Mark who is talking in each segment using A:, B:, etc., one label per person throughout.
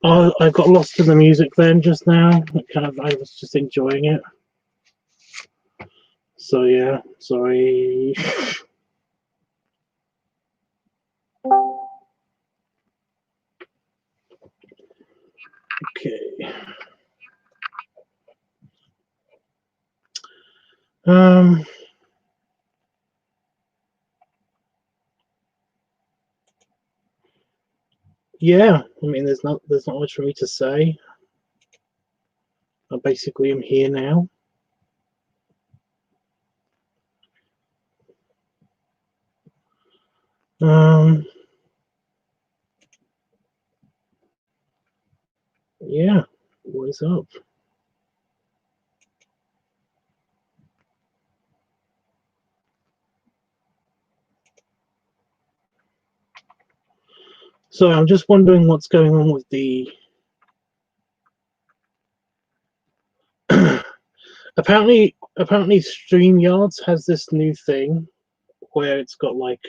A: I got lost in the music then just now. I was just enjoying it. So yeah, sorry. Okay. Um. Yeah. I mean, there's not much for me to say. I basically am here now. Yeah. What is up? So I'm just wondering what's going on with the. apparently, StreamYards has this new thing where it's got like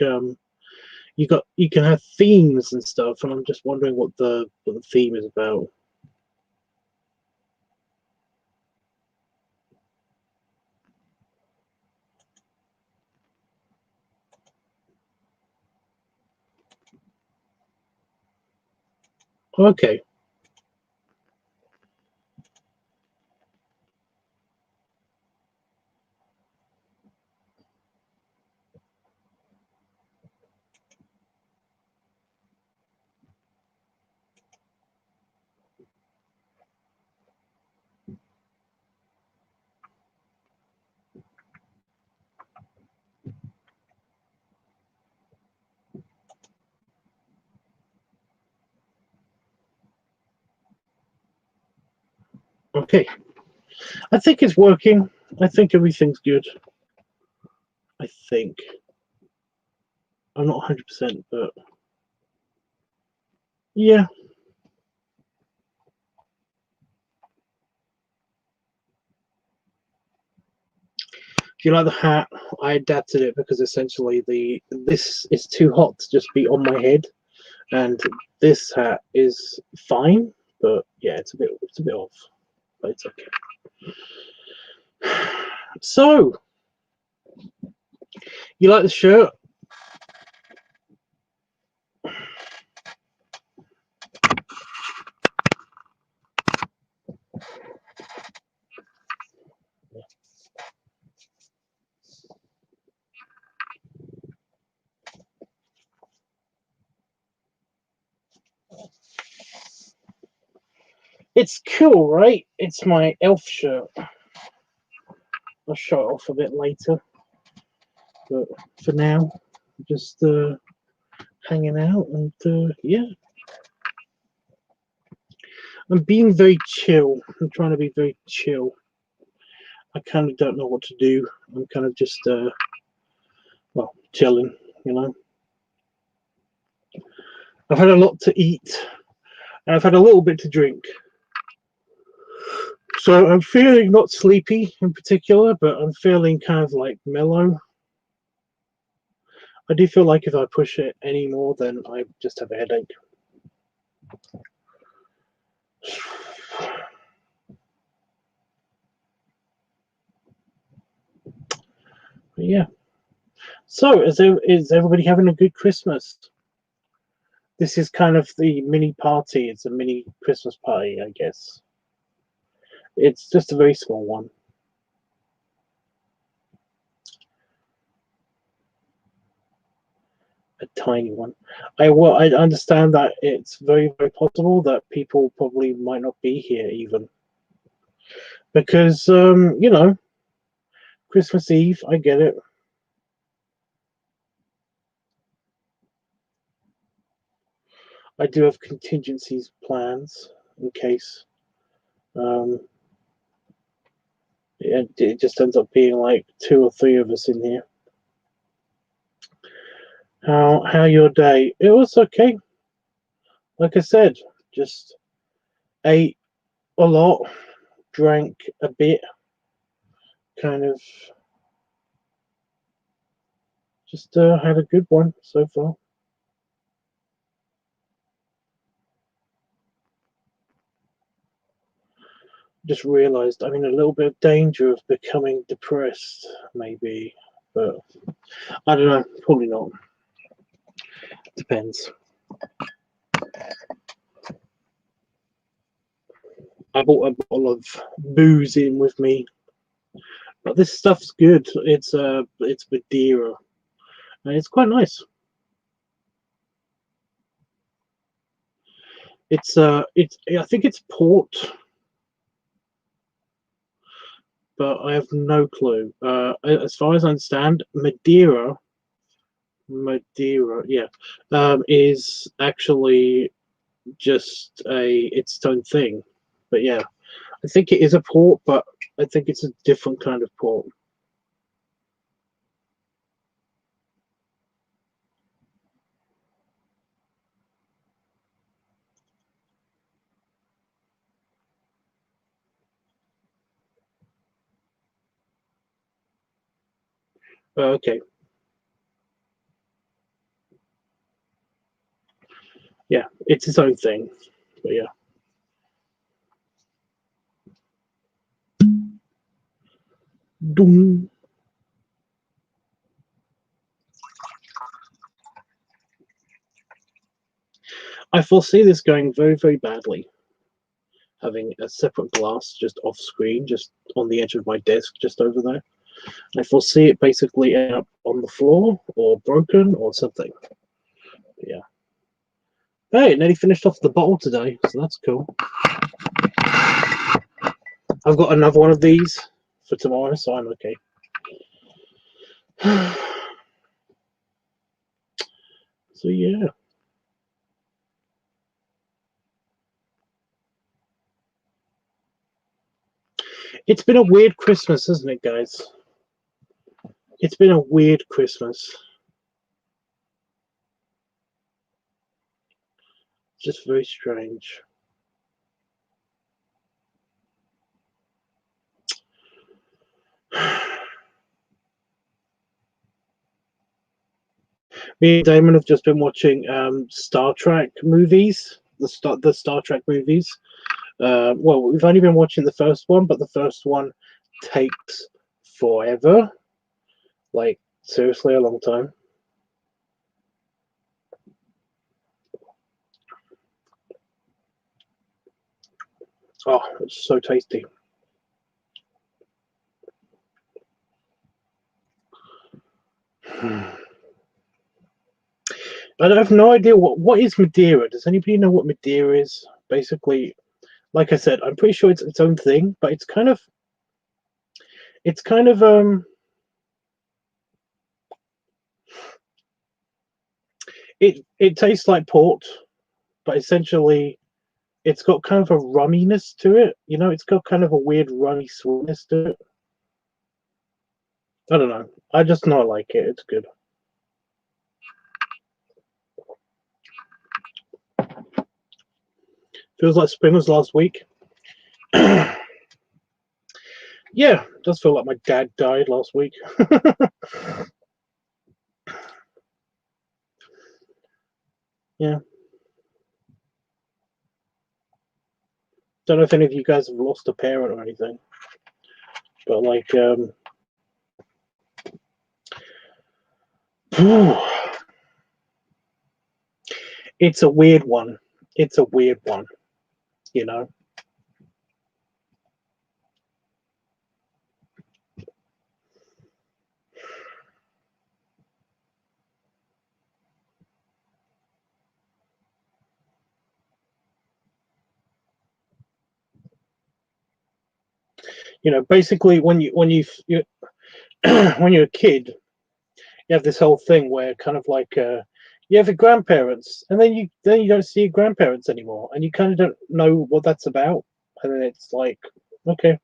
A: you can have themes and stuff, and I'm just wondering what the theme is about. Okay. Okay. I think it's working. I think everything's good. I think. I'm not 100%, but yeah. Do you like the hat? I adapted it because essentially this is too hot to just be on my head, and this hat is fine, but yeah, it's a bit off, but it's okay. So, you like the shirt? It's cool, right? It's my elf shirt. I'll show it off a bit later, but for now, just hanging out and yeah. I'm being very chill. I'm trying to be very chill. I kind of don't know what to do. I'm kind of just well, chilling, you know. I've had a lot to eat, and I've had a little bit to drink. So I'm feeling not sleepy in particular, but I'm feeling kind of like mellow. I do feel like if I push it anymore, then I just have a headache. But yeah. So is everybody having a good Christmas? This is kind of the mini party. It's a mini Christmas party, I guess. It's just a very small one. A tiny one. I understand that it's very, very possible that people probably might not be here even. Because you know, Christmas Eve, I get it. I do have contingencies plans in case it just ends up being like 2 or 3 of us in here. How your day? It was okay. Like I said, just ate a lot, drank a bit, kind of just had a good one so far. just realized I'm in a little bit of danger of becoming depressed, maybe, but I don't know, probably not. Depends. I bought a bottle of booze in with me, but this stuff's good. It's Madeira, and it's quite nice. It's I think it's port, but I have no clue. As far as I understand, Madeira, yeah, is actually just its own thing. But yeah, I think it is a port, but I think it's a different kind of port. Okay. Yeah, it's its own thing. But yeah. Doom. I foresee this going very, very badly. Having a separate glass just off screen, just on the edge of my desk, just over there. I foresee it basically end up on the floor or broken or something. But yeah. Hey, nearly finished off the bottle today, so that's cool. I've got another one of these for tomorrow, so I'm okay. So yeah. It's been a weird Christmas, hasn't it, guys? It's been a weird Christmas. Just very strange. Me and Damon have just been watching Star Trek movies, the Star Trek movies. Well, we've only been watching the first one, but the first one takes forever. Like, seriously, a long time. Oh, it's so tasty. I have no idea what is Madeira. Does anybody know what Madeira is? Basically, like I said, I'm pretty sure it's its own thing, but it's kind of it tastes like port, but essentially it's got kind of a rumminess to it. You know, it's got kind of a weird rummy sweetness to it. I don't know. I just know I like it. It's good. Feels like spring was last week. Yeah, does feel like my dad died last week. Yeah. Don't know if any of you guys have lost a parent or anything, but like, it's a weird one. It's a weird one, you know. You know, basically, when you when you're a kid, you have this whole thing where kind of like you have your grandparents, and then you don't see your grandparents anymore, and you kind of don't know what that's about, and then it's like, okay,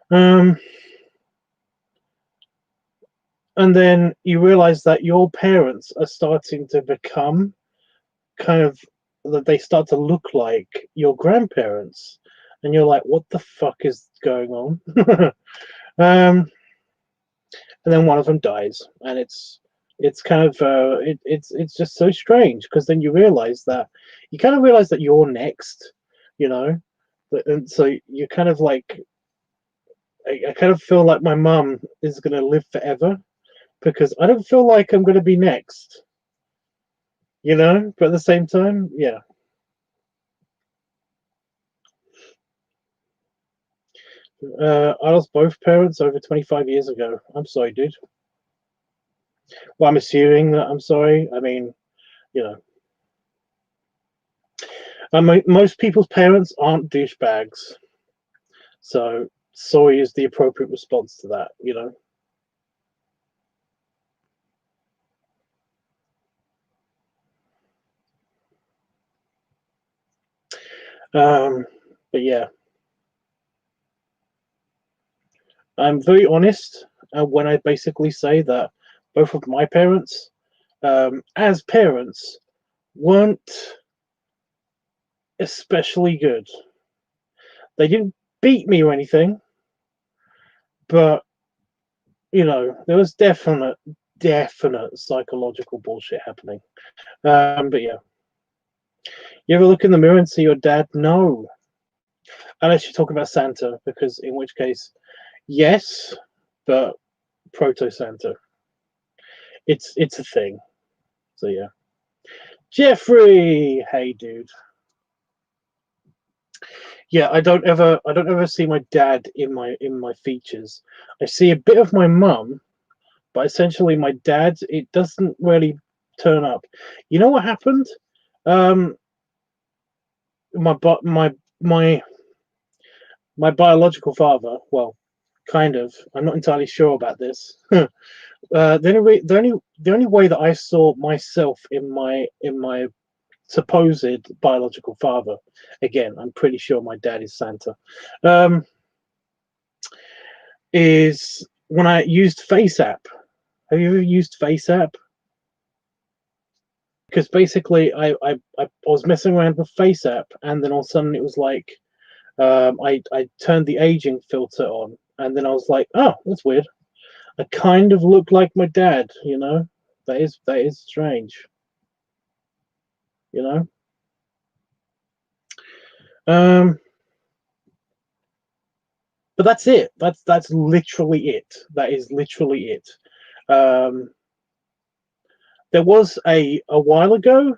A: um, and then you realize that your parents are starting to become kind of that they start to look like your grandparents, and you're like, what the fuck is going on? um, and then one of them dies, and it's kind of it's just so strange because then you kind of realize that you're next, you know. And so you kind of like, I kind of feel like my mum is going to live forever because I don't feel like I'm going to be next, you know. But at the same time, yeah. I lost both parents over 25 years ago. I'm sorry, dude. Well, I'm assuming that I'm sorry. I mean, you know, most people's parents aren't douchebags. So sorry is the appropriate response to that, you know. Um, but yeah, I'm very honest when I basically say that both of my parents, as parents, weren't especially good. They didn't beat me or anything, but you know, there was definite psychological bullshit happening. But yeah, you ever look in the mirror and see your dad? No, unless you're talking about Santa, because in which case, yes, but proto Santa. It's a thing. So yeah. Jeffrey, hey dude. Yeah, I don't ever see my dad in my features. I see a bit of my mum, but essentially my dad, it doesn't really turn up. You know what happened? Um my but my biological father, well, kind of. I'm not entirely sure about this. The only way that I saw myself in my supposed biological father, again, I'm pretty sure my dad is Santa, um, is when I used FaceApp. Have you ever used FaceApp? Because basically, I was messing around with FaceApp, and then all of a sudden it was like, I turned the aging filter on, and then I was like, oh, that's weird. I kind of look like my dad, you know. That is strange, you know. Um, but that's it. That's literally it. That is literally it. Um, there was a while ago.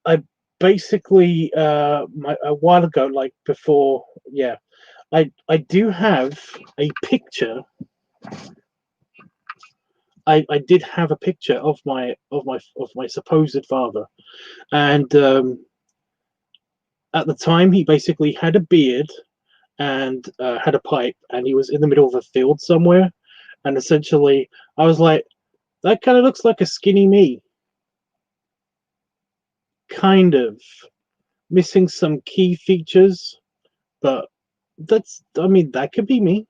A: I basically a while ago, like before, yeah. I do have a picture. I did have a picture of my supposed father, and at the time he basically had a beard and had a pipe, and he was in the middle of a field somewhere, and essentially I was like, that kind of looks like a skinny me, kind of missing some key features, but I mean, that could be me.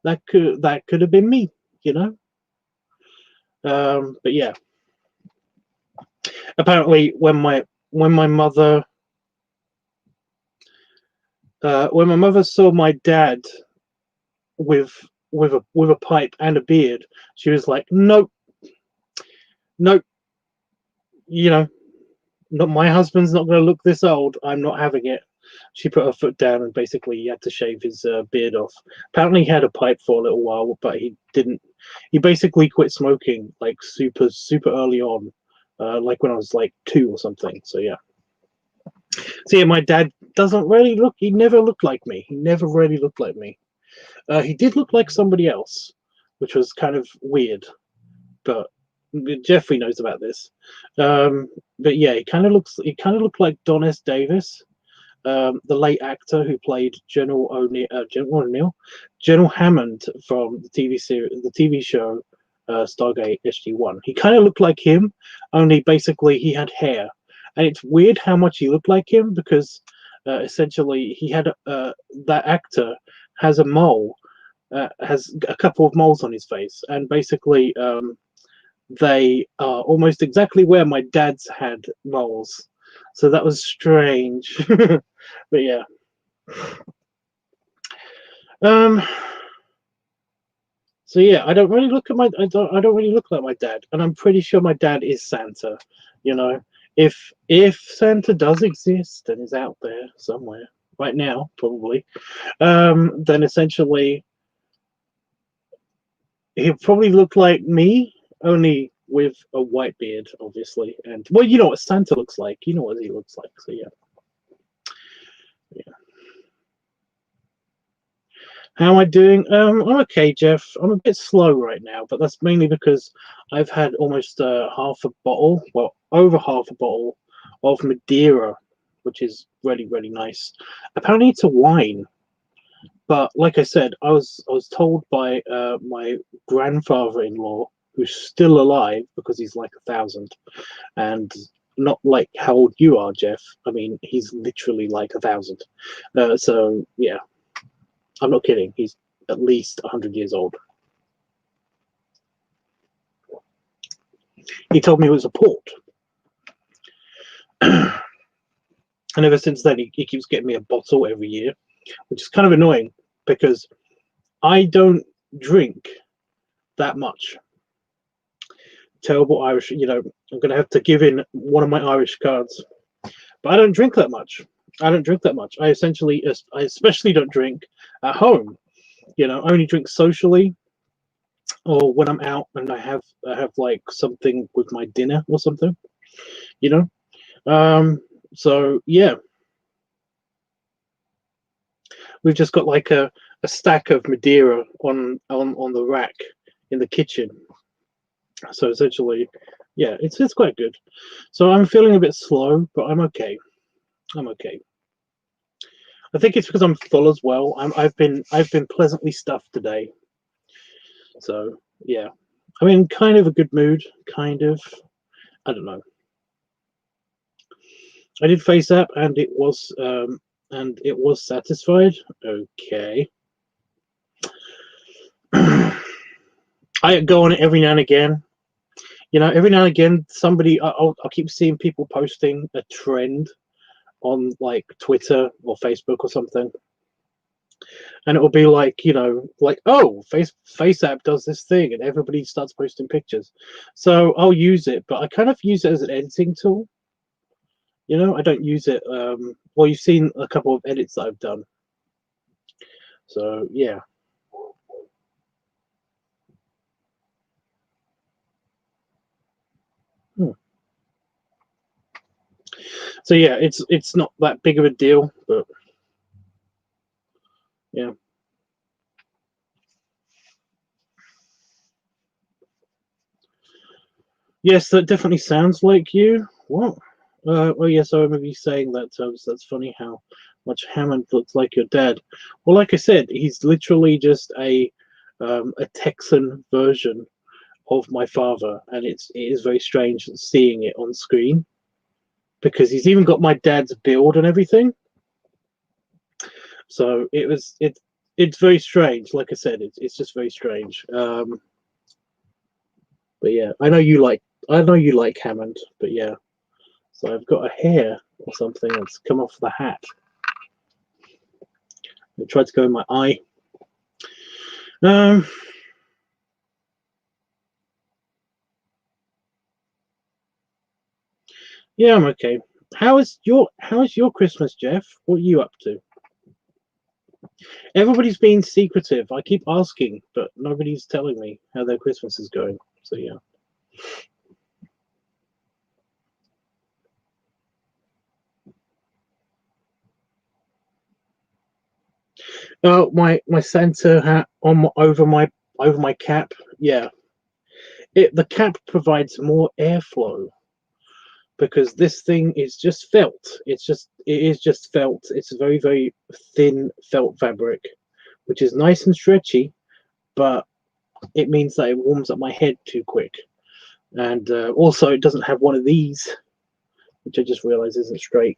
A: That could have been me, you know. But yeah, apparently when my mother when my mother saw my dad with with a pipe and a beard, she was like, nope, nope, you know, not my husband's not going to look this old. I'm not having it. She put her foot down and basically he had to shave his beard off. Apparently, he had a pipe for a little while, but he didn't. He basically quit smoking like super early on, like when I was like 2 or something. So yeah. So yeah, my dad doesn't really look. He never looked like me. He never really looked like me. He did look like somebody else, which was kind of weird. But Jeffrey knows about this. But yeah, he kind of looks. He kind of looked like Don S. Davis, the late actor who played General Hammond from the TV series, the TV show Stargate SG-1. He kind of looked like him, only basically he had hair, and it's weird how much he looked like him because essentially he had that actor has a mole, has a couple of moles on his face, and basically they are almost exactly where my dad's had moles. So that was strange. But yeah. Um so yeah, I don't really look at my I don't really look like my dad, and I'm pretty sure my dad is Santa, you know. If Santa does exist and is out there somewhere right now, probably, then essentially he'll probably look like me, only with a white beard, obviously. And well, you know what Santa looks like. You know what he looks like. So yeah. How am I doing? I'm okay, Jeff. I'm a bit slow right now, but that's mainly because I've had almost half a bottle, well, over half a bottle of Madeira, which is really, really nice. Apparently, it's a wine, but like I said, I was told by my grandfather-in-law, who's still alive because he's like 1,000, and not like how old you are, Jeff. I mean, he's literally like 1,000. So yeah. I'm not kidding. He's at least 100 years old. He told me it was a port. And ever since then, he keeps getting me a bottle every year, which is kind of annoying because I don't drink that much. Terrible Irish, I'm going to have to give in one of my Irish cards. But I don't drink that much. I especially don't drink at home. I only drink socially, or when I'm out and I have like something with my dinner or something, you know. So yeah, we've just got like a stack of Madeira on the rack in the kitchen. So essentially, yeah, it's quite good. So I'm feeling a bit slow, but I'm okay. I'm okay. I think it's because I'm full as well. I've been pleasantly stuffed today. So yeah, I'm in kind of a good mood. Kind of. I don't know. I did face app and it was satisfied. Okay. I go on it every now and again. Every now and again, I'll keep seeing people posting a trend on like Twitter or Facebook or something, and it will be like, oh, face app does this thing, and everybody starts posting pictures. So I'll use it, but I kind of use it as an editing tool. I don't use it. Well, you've seen a couple of edits that I've done. So yeah. So yeah, it's not that big of a deal, but yeah. Yes, that definitely sounds like you. What? Oh yes, I remember you saying that. That's funny how much Hammond looks like your dad. Well, like I said, he's literally just a Texan version of my father, and it is very strange seeing it on screen because he's even got my dad's build and everything. So it's very strange. Like I said, it's just very strange. But yeah, I know you like Hammond, but yeah. So I've got a hair or something that's come off the hat. It tried to go in my eye. Yeah, I'm okay. How is your Christmas, Jeff? What are you up to? Everybody's being secretive. I keep asking, but nobody's telling me how their Christmas is going. So yeah. Oh, my Santa hat over my cap. Yeah, the cap provides more airflow because this thing is just felt. It is just felt. It's a very, very thin felt fabric, which is nice and stretchy, but it means that it warms up my head too quick. And also, it doesn't have one of these, which I just realized isn't straight.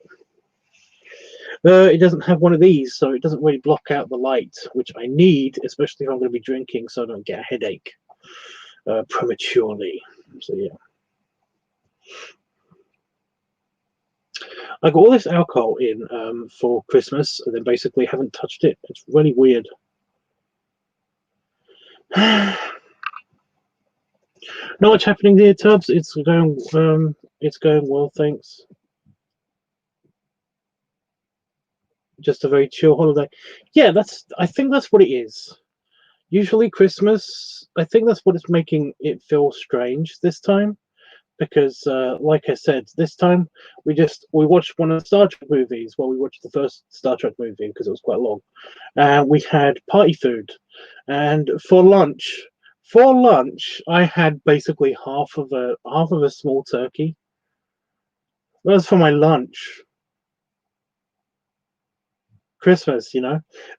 A: It doesn't have one of these, so it doesn't really block out the light, which I need, especially if I'm going to be drinking, so I don't get a headache prematurely. So yeah. I got all this alcohol in for Christmas, and then basically haven't touched it. It's really weird. Not much happening here, Tubbs. It's going well, thanks. Just a very chill holiday. Yeah, I think that's what it is. Usually Christmas, I think that's what is making it feel strange this time. Because, like I said, this time we watched one of the Star Trek movies. Well, we watched the first Star Trek movie because it was quite long. We had party food, and for lunch, I had basically half of a small turkey. That was for my lunch. Christmas,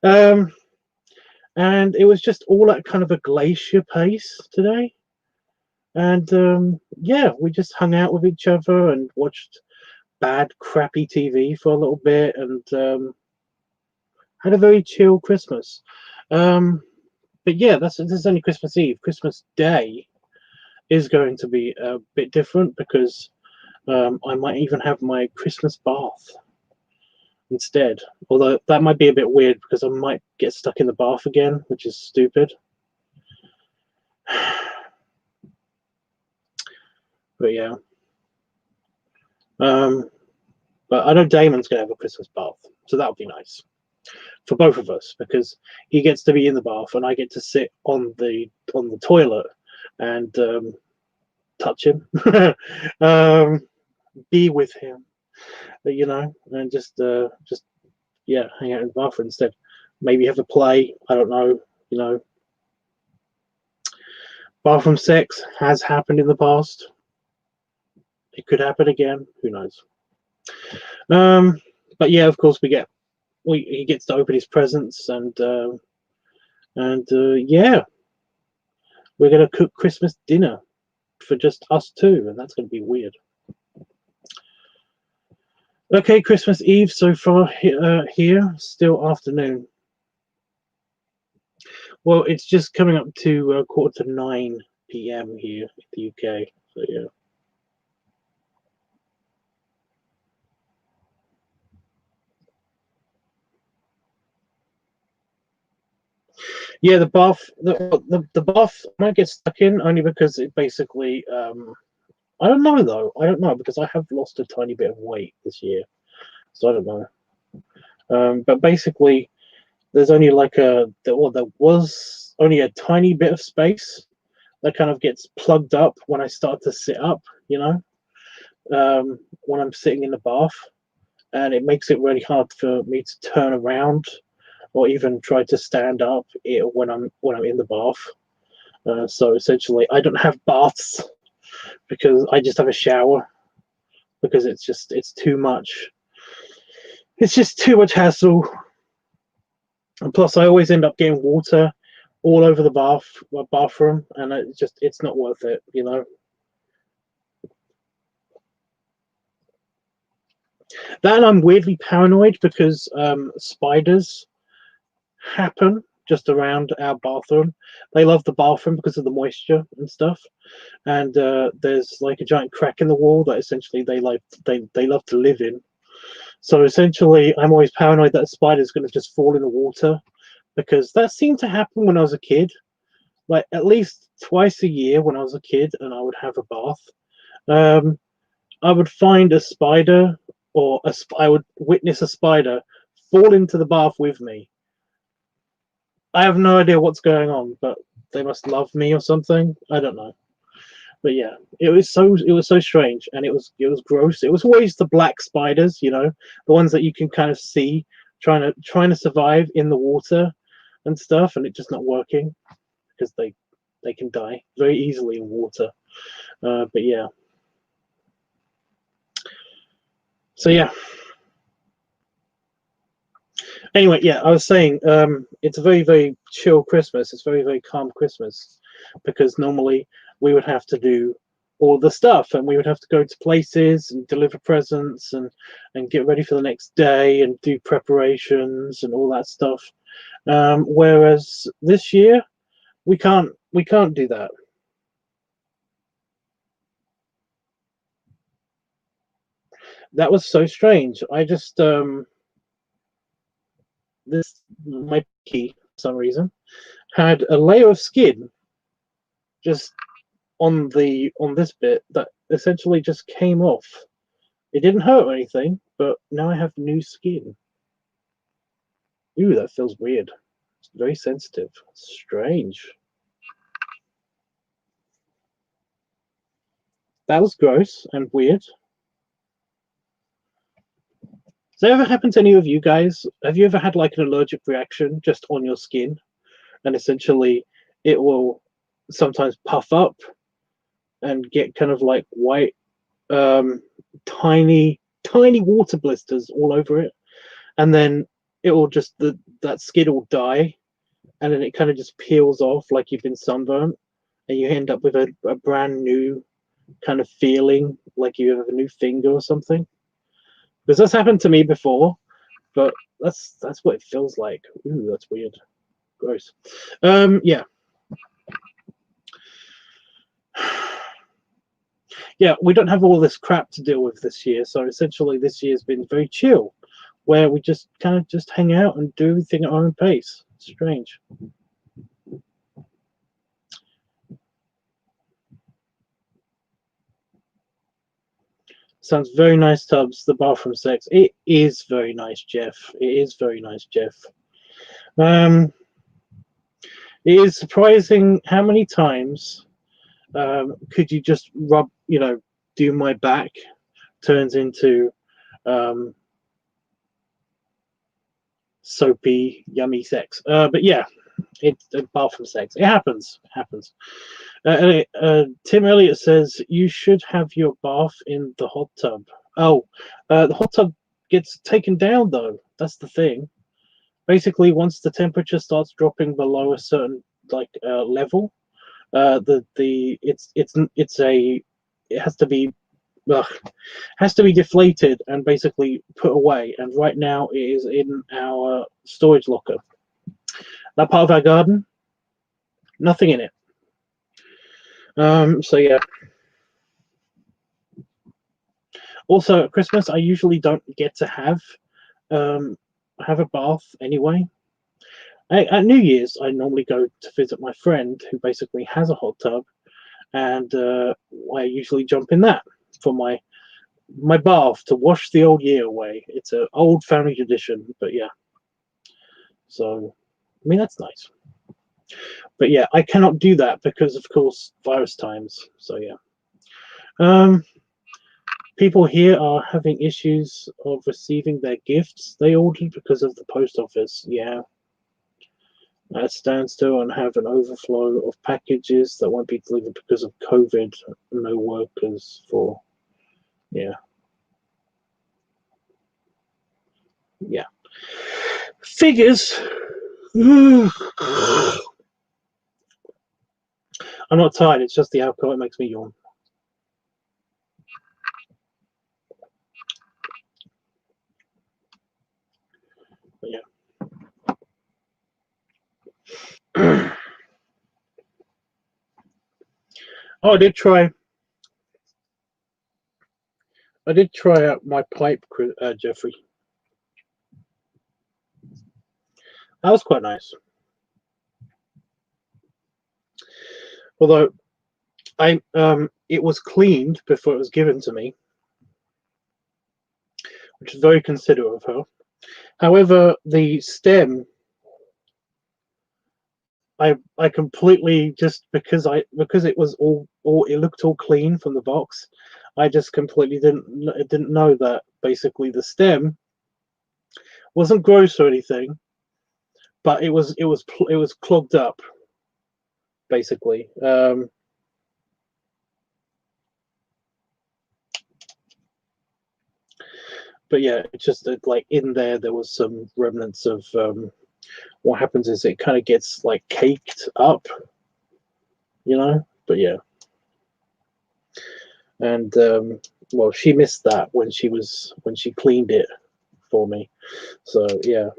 A: um, and it was just all at kind of a glacier pace today. And yeah, we just hung out with each other and watched bad, crappy TV for a little bit, and had a very chill Christmas. Um, but yeah, this is only Christmas Eve. Christmas Day is going to be a bit different because I might even have my Christmas bath instead. Although that might be a bit weird because I might get stuck in the bath again, which is stupid. But yeah. But I know Damon's going to have a Christmas bath, so that'll be nice for both of us because he gets to be in the bath and I get to sit on the toilet and touch him, be with him, and just yeah, hang out in the bathroom instead. Maybe have a play. I don't know. Bathroom sex has happened in the past. It could happen again. Who knows? But yeah, of course he gets to open his presents and yeah, we're gonna cook Christmas dinner for just us two, and that's gonna be weird. Okay, Christmas Eve so far here, still afternoon. Well, it's just coming up to 9:15 p.m. here in the UK. So yeah. Yeah, the bath might get stuck in only because it basically I don't know though. I don't know because I have lost a tiny bit of weight this year, so I don't know. But basically, there's only there was only a tiny bit of space that kind of gets plugged up when I start to sit up. When I'm sitting in the bath, and it makes it really hard for me to turn around or even try to stand up when I'm in the bath. So essentially, I don't have baths because I just have a shower because it's too much. It's just too much hassle. And plus, I always end up getting water all over the bathroom, and it's not worth it. That and I'm weirdly paranoid because spiders happen just around our bathroom. They love the bathroom because of the moisture and stuff. And there's like a giant crack in the wall that essentially they love to live in. So essentially, I'm always paranoid that a spider's going to just fall in the water because that seemed to happen when I was a kid. Like at least twice a year when I was a kid, and I would have a bath. I would find a spider, or I would witness a spider fall into the bath with me. I have no idea what's going on, but they must love me or something. I don't know. But yeah, it was so strange, and it was gross. It was always the black spiders, the ones that you can kind of see trying to survive in the water and stuff, and it just not working because they can die very easily in water. But yeah, so yeah. Anyway, yeah, I was saying it's a very, very chill Christmas. It's very, very calm Christmas because normally we would have to do all the stuff and we would have to go to places and deliver presents and get ready for the next day and do preparations and all that stuff. Whereas this year we can't do that. That was so strange. I just this my key for some reason had a layer of skin just on this bit that essentially just came off. It didn't hurt or anything, but now I have new skin. Ooh, that feels weird. It's very sensitive. Strange. That was gross and weird. Has that ever happened to any of you guys? Have you ever had like an allergic reaction just on your skin? And essentially it will sometimes puff up and get kind of like white, tiny water blisters all over it. And then it will just, that skin will die. And then it kind of just peels off like you've been sunburnt. And you end up with a brand new kind of feeling like you have a new finger or something. Because that's happened to me before, but that's what it feels like. Ooh, that's weird. Gross. Yeah. Yeah, we don't have all this crap to deal with this year, so essentially this year's been very chill, where we just kind of just hang out and do everything at our own pace. It's strange. Sounds very nice, Tubbs. The bathroom sex. It is very nice, Jeff. It is very nice, Jeff. It is surprising how many times could you just rub, do my back turns into soapy, yummy sex. But yeah, it's bathroom sex. It happens. It happens. Tim Elliott says you should have your bath in the hot tub. Oh, the hot tub gets taken down though. That's the thing. Basically, once the temperature starts dropping below a certain level, it has to be deflated and basically put away. And right now, it is in our storage locker. That part of our garden, nothing in it. So yeah. Also, at Christmas, I usually don't get to have a bath anyway. At New Year's, I normally go to visit my friend who basically has a hot tub, and I usually jump in that for my bath to wash the old year away. It's an old family tradition, but yeah. So, I mean, that's nice. But yeah, I cannot do that because, of course, virus times. So yeah. People here are having issues of receiving their gifts they ordered because of the post office. Yeah. At standstill and have an overflow of packages that won't be delivered because of COVID. No workers for. Yeah. Yeah. Figures. I'm not tired. It's just the alcohol. It makes me yawn. But yeah. Oh, I did try out my pipe, Jeffrey. That was quite nice. Although it was cleaned before it was given to me, which is very considerate of her. However, the stem, I completely just because it was all it looked all clean from the box, I just completely didn't know that basically the stem wasn't gross or anything, but it was clogged up basically. But yeah, it's just that like in there was some remnants of what happens is it kind of gets like caked up, but yeah. And well, she missed that when she cleaned it for me, so yeah.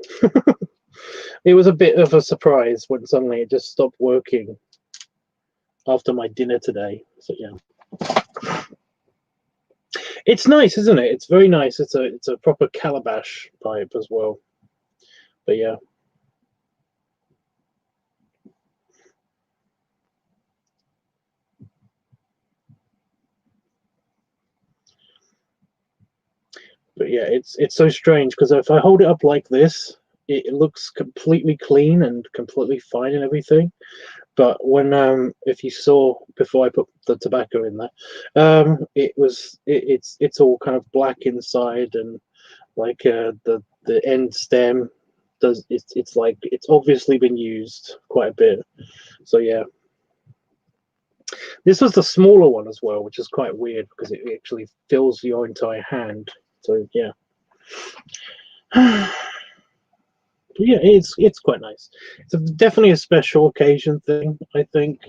A: It was a bit of a surprise when suddenly it just stopped working after my dinner today, so yeah. It's nice, isn't it? It's very nice. It's a proper calabash pipe as well. But yeah. But yeah, it's so strange because if I hold it up like this, it looks completely clean and completely fine and everything. But when if you saw before I put the tobacco in there, it's all kind of black inside, and like the end stem does it's like it's obviously been used quite a bit. So yeah, this was the smaller one as well, which is quite weird because it actually fills your entire hand. So yeah. Yeah, it's quite nice. Definitely a special occasion thing, I think.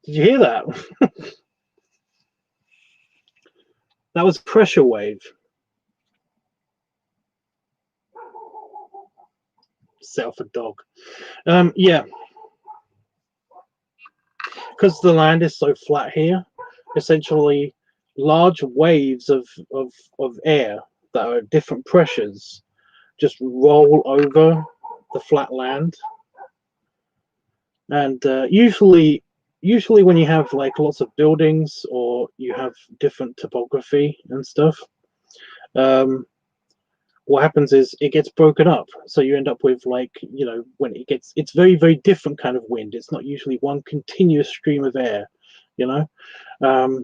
A: Did you hear that? That was pressure wave. Self a dog. Yeah, because the land is so flat here, essentially large waves of air that are different pressures just roll over the flat land. And usually when you have like lots of buildings or you have different topography and stuff, um, what happens is it gets broken up, so you end up with, like, when it's very, very different kind of wind. It's not usually one continuous stream of air, you know um,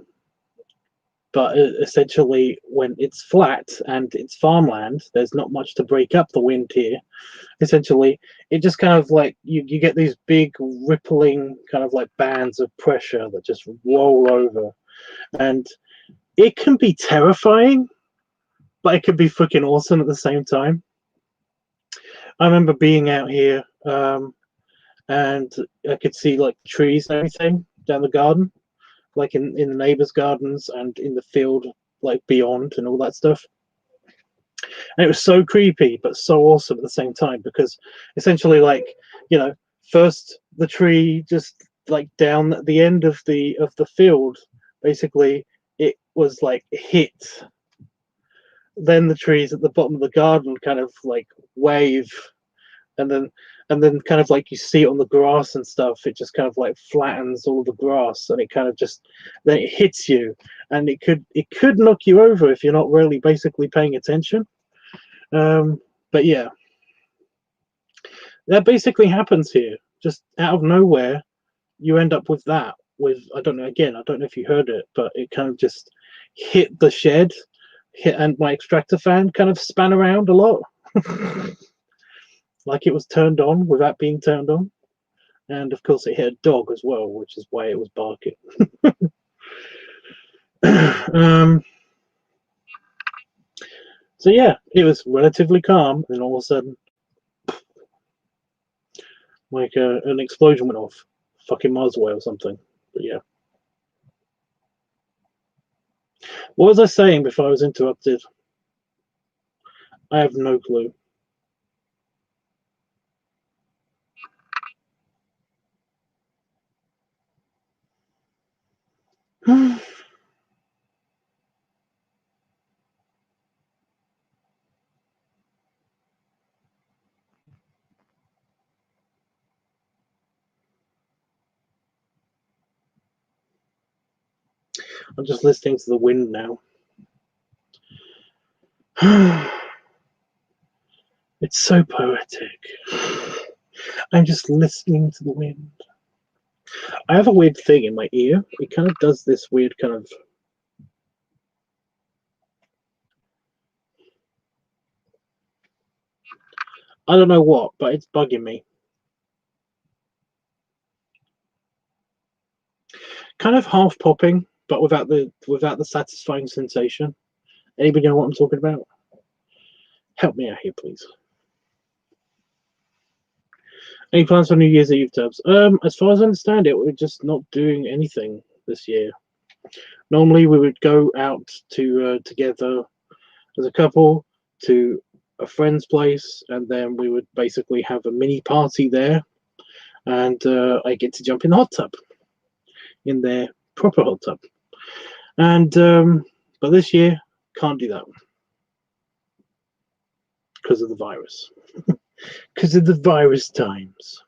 A: but essentially when it's flat and it's farmland, there's not much to break up the wind here. Essentially it just kind of like you get these big rippling kind of like bands of pressure that just roll over, and it can be terrifying, but it can be freaking awesome at the same time. I remember being out here, and I could see like trees and everything down the garden, like in the neighbors' gardens and in the field, like beyond and all that stuff. And it was so creepy, but so awesome at the same time, because essentially, like, first the tree just like down at the end of the field, basically it was like hit. Then the trees at the bottom of the garden kind of like wave, and then kind of like you see it on the grass and stuff, it just kind of like flattens all the grass, and it kind of just then it hits you, and it could knock you over if you're not really basically paying attention. But yeah, that basically happens here, just out of nowhere. You end up with that, with, I don't know, again, I don't know if you heard it, but it kind of just hit the shed, and my extractor fan kind of span around a lot. Like it was turned on without being turned on. And of course it hit a dog as well, which is why it was barking. So yeah, it was relatively calm, and all of a sudden, like an explosion went off, fucking miles away or something. But yeah, what was I saying before I was interrupted? I have no clue. I'm just listening to the wind now. It's so poetic. I'm just listening to the wind. I have a weird thing in my ear. It kind of does this weird kind of. I don't know what, but it's bugging me. Kind of half popping, but without the satisfying sensation. Anybody know what I'm talking about? Help me out here, please. Any plans for New Year's Eve, Tubbs? As far as I understand it, we're just not doing anything this year. Normally, we would go out to together as a couple to a friend's place, and then we would basically have a mini party there, and I get to jump in the hot tub, in their proper hot tub. And but this year, can't do that. because of the virus. Because of the virus times.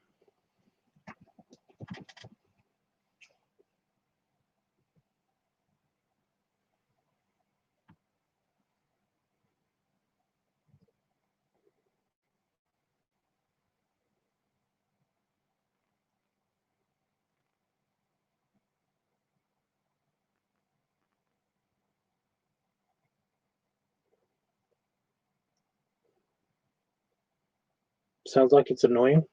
A: Sounds like it's annoying.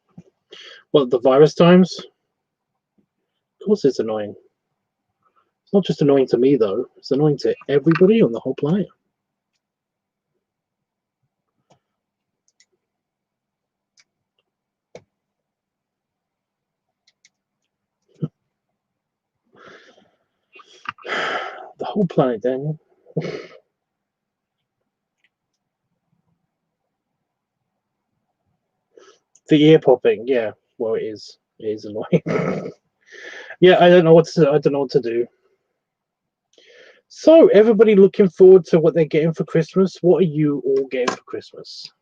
A: Well, the virus times? Of course it's annoying. It's not just annoying to me, though. It's annoying to everybody on the whole planet. The whole planet, Daniel. The ear popping, yeah. Well, it is. It is annoying. Yeah, I don't know what to do. So, everybody looking forward to what they're getting for Christmas. What are you all getting for Christmas?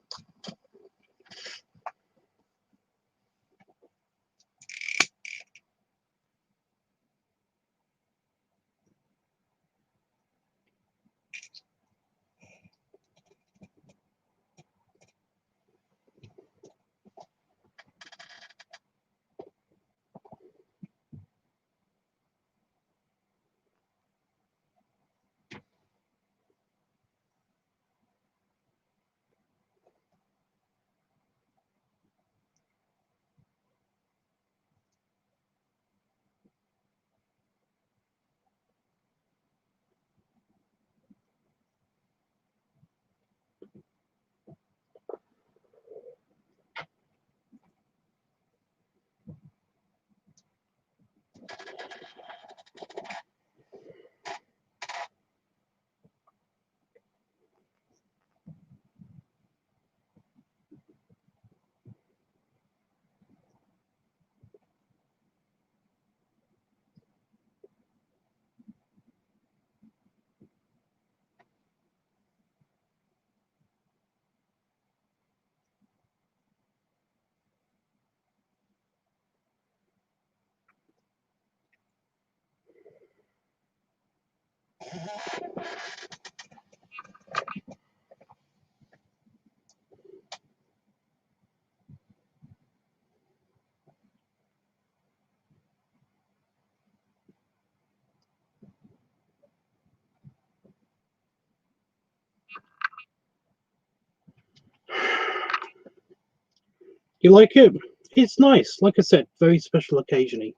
A: You like it? It's nice. Like I said, very special occasionally.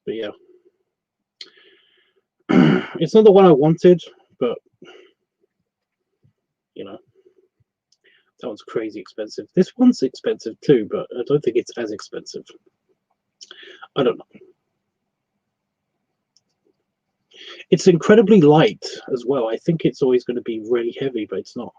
A: But yeah. It's not the one I wanted, but you know, that one's crazy expensive. This one's expensive too, but I don't think it's as expensive. I don't know. It's incredibly light as well. I think it's always going to be really heavy, but it's not.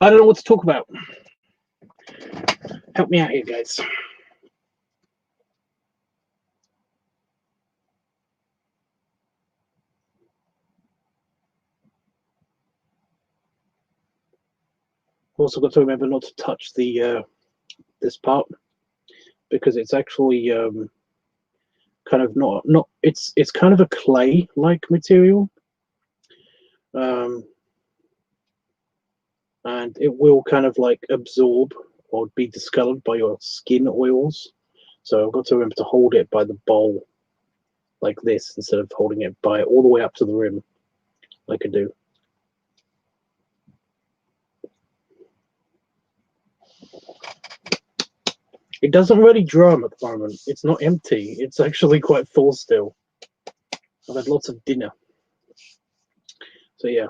A: I don't know what to talk about. Help me out here, guys. Also got to remember not to touch the this part because it's actually kind of not it's kind of a clay like material, and it will kind of like absorb or be discolored by your skin oils. So I've got to remember to hold it by the bowl like this instead of holding it by all the way up to the rim like I do. It doesn't really drum at the moment. It's not empty. It's actually quite full still. I've had lots of dinner. So yeah.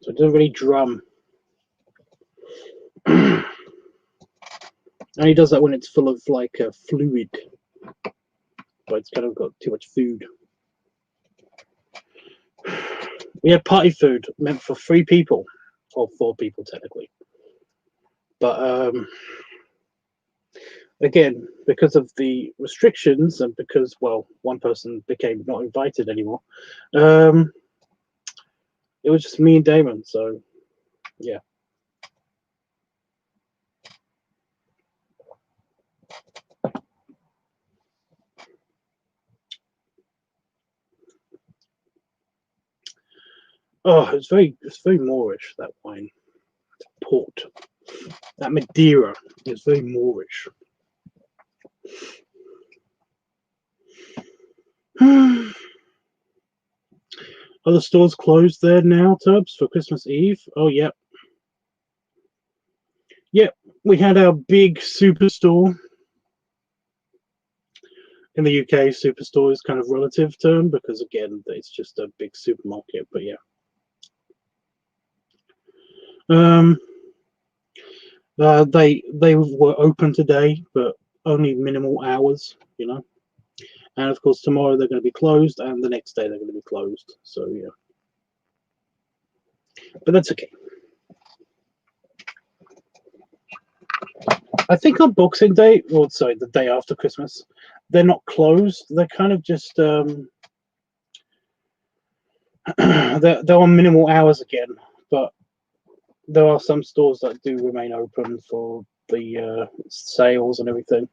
A: So it doesn't really drum. And he does that when it's full of like a fluid, but it's kind of got too much food. We had party food meant for 3 people, or 4 people technically. But again, because of the restrictions and because, well, one person became not invited anymore, it was just me and Damon. So, yeah. Oh, it's very Moorish, that wine. Port. That Madeira is very Moorish. Are the stores closed there now, Tubbs, for Christmas Eve? Oh, yep. Yep, we had our big superstore. In the UK, superstore is kind of relative term because, again, it's just a big supermarket, but yeah. They were open today, but only minimal hours, you know. And of course, tomorrow they're going to be closed, and the next day they're going to be closed. So yeah, but that's okay. I think on Boxing Day, or sorry, the day after Christmas, they're not closed. They're kind of just they're on minimal hours again, but there are some stores that do remain open for the sales and everything,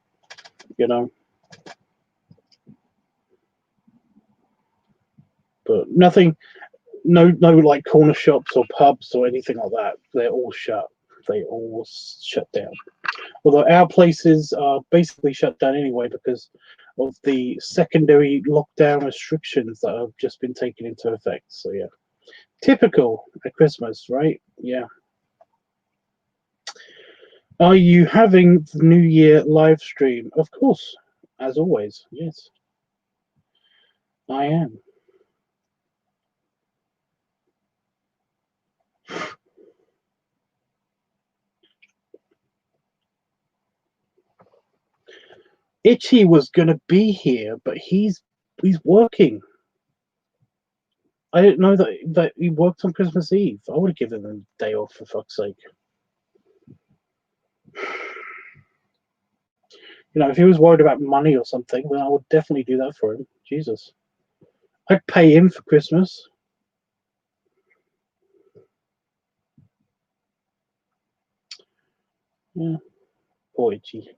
A: you know. But nothing, no like corner shops or pubs or anything like that. They're all shut. They all shut down. Although our places are basically shut down anyway because of the secondary lockdown restrictions that have just been taken into effect. So yeah, typical at Christmas, right? Yeah. Are you having the New Year live stream? Of course, as always. Yes, I am. Itchy was gonna be here, but he's working. I didn't know that he worked on Christmas Eve. I would have given him a day off for fuck's sake. You know, if he was worried about money or something, then I would definitely do that for him. Jesus. I'd pay him for Christmas. Yeah. Poor Itchy.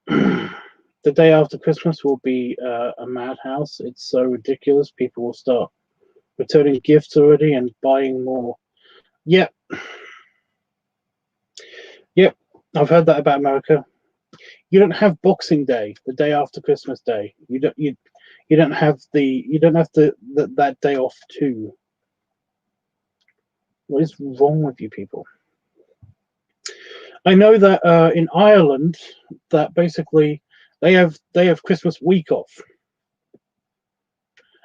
A: The day after Christmas will be a madhouse. It's so ridiculous. People will start returning gifts already and buying more. Yep. Yep. I've heard that about America. You don't have Boxing Day, the day after Christmas Day. You don't have that day off too. What is wrong with you people? I know that in Ireland, that basically they have Christmas week off.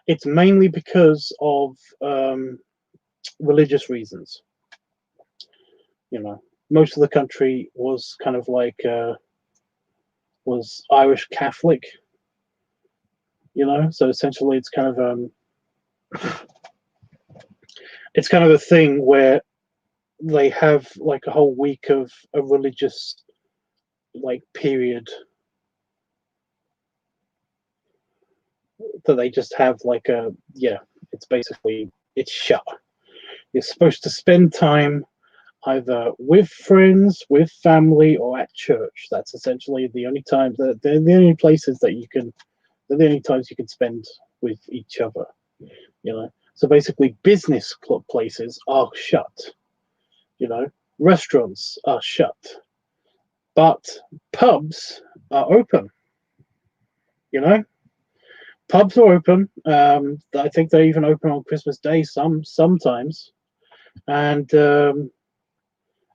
A: It's mainly because of religious reasons. You know, most of the country was kind of like was Irish Catholic. You know, so essentially it's kind of a thing where they have like a whole week of a religious like period that they just have like a it's basically it's shut. You're supposed to spend time either with friends, with family, or at church. That's essentially the only times that they're the only places that you can they're the only times you can spend with each other, you know. So basically business club places are shut, you know, restaurants are shut, but pubs are open, you know. Pubs are open. I think they even open on Christmas Day sometimes, and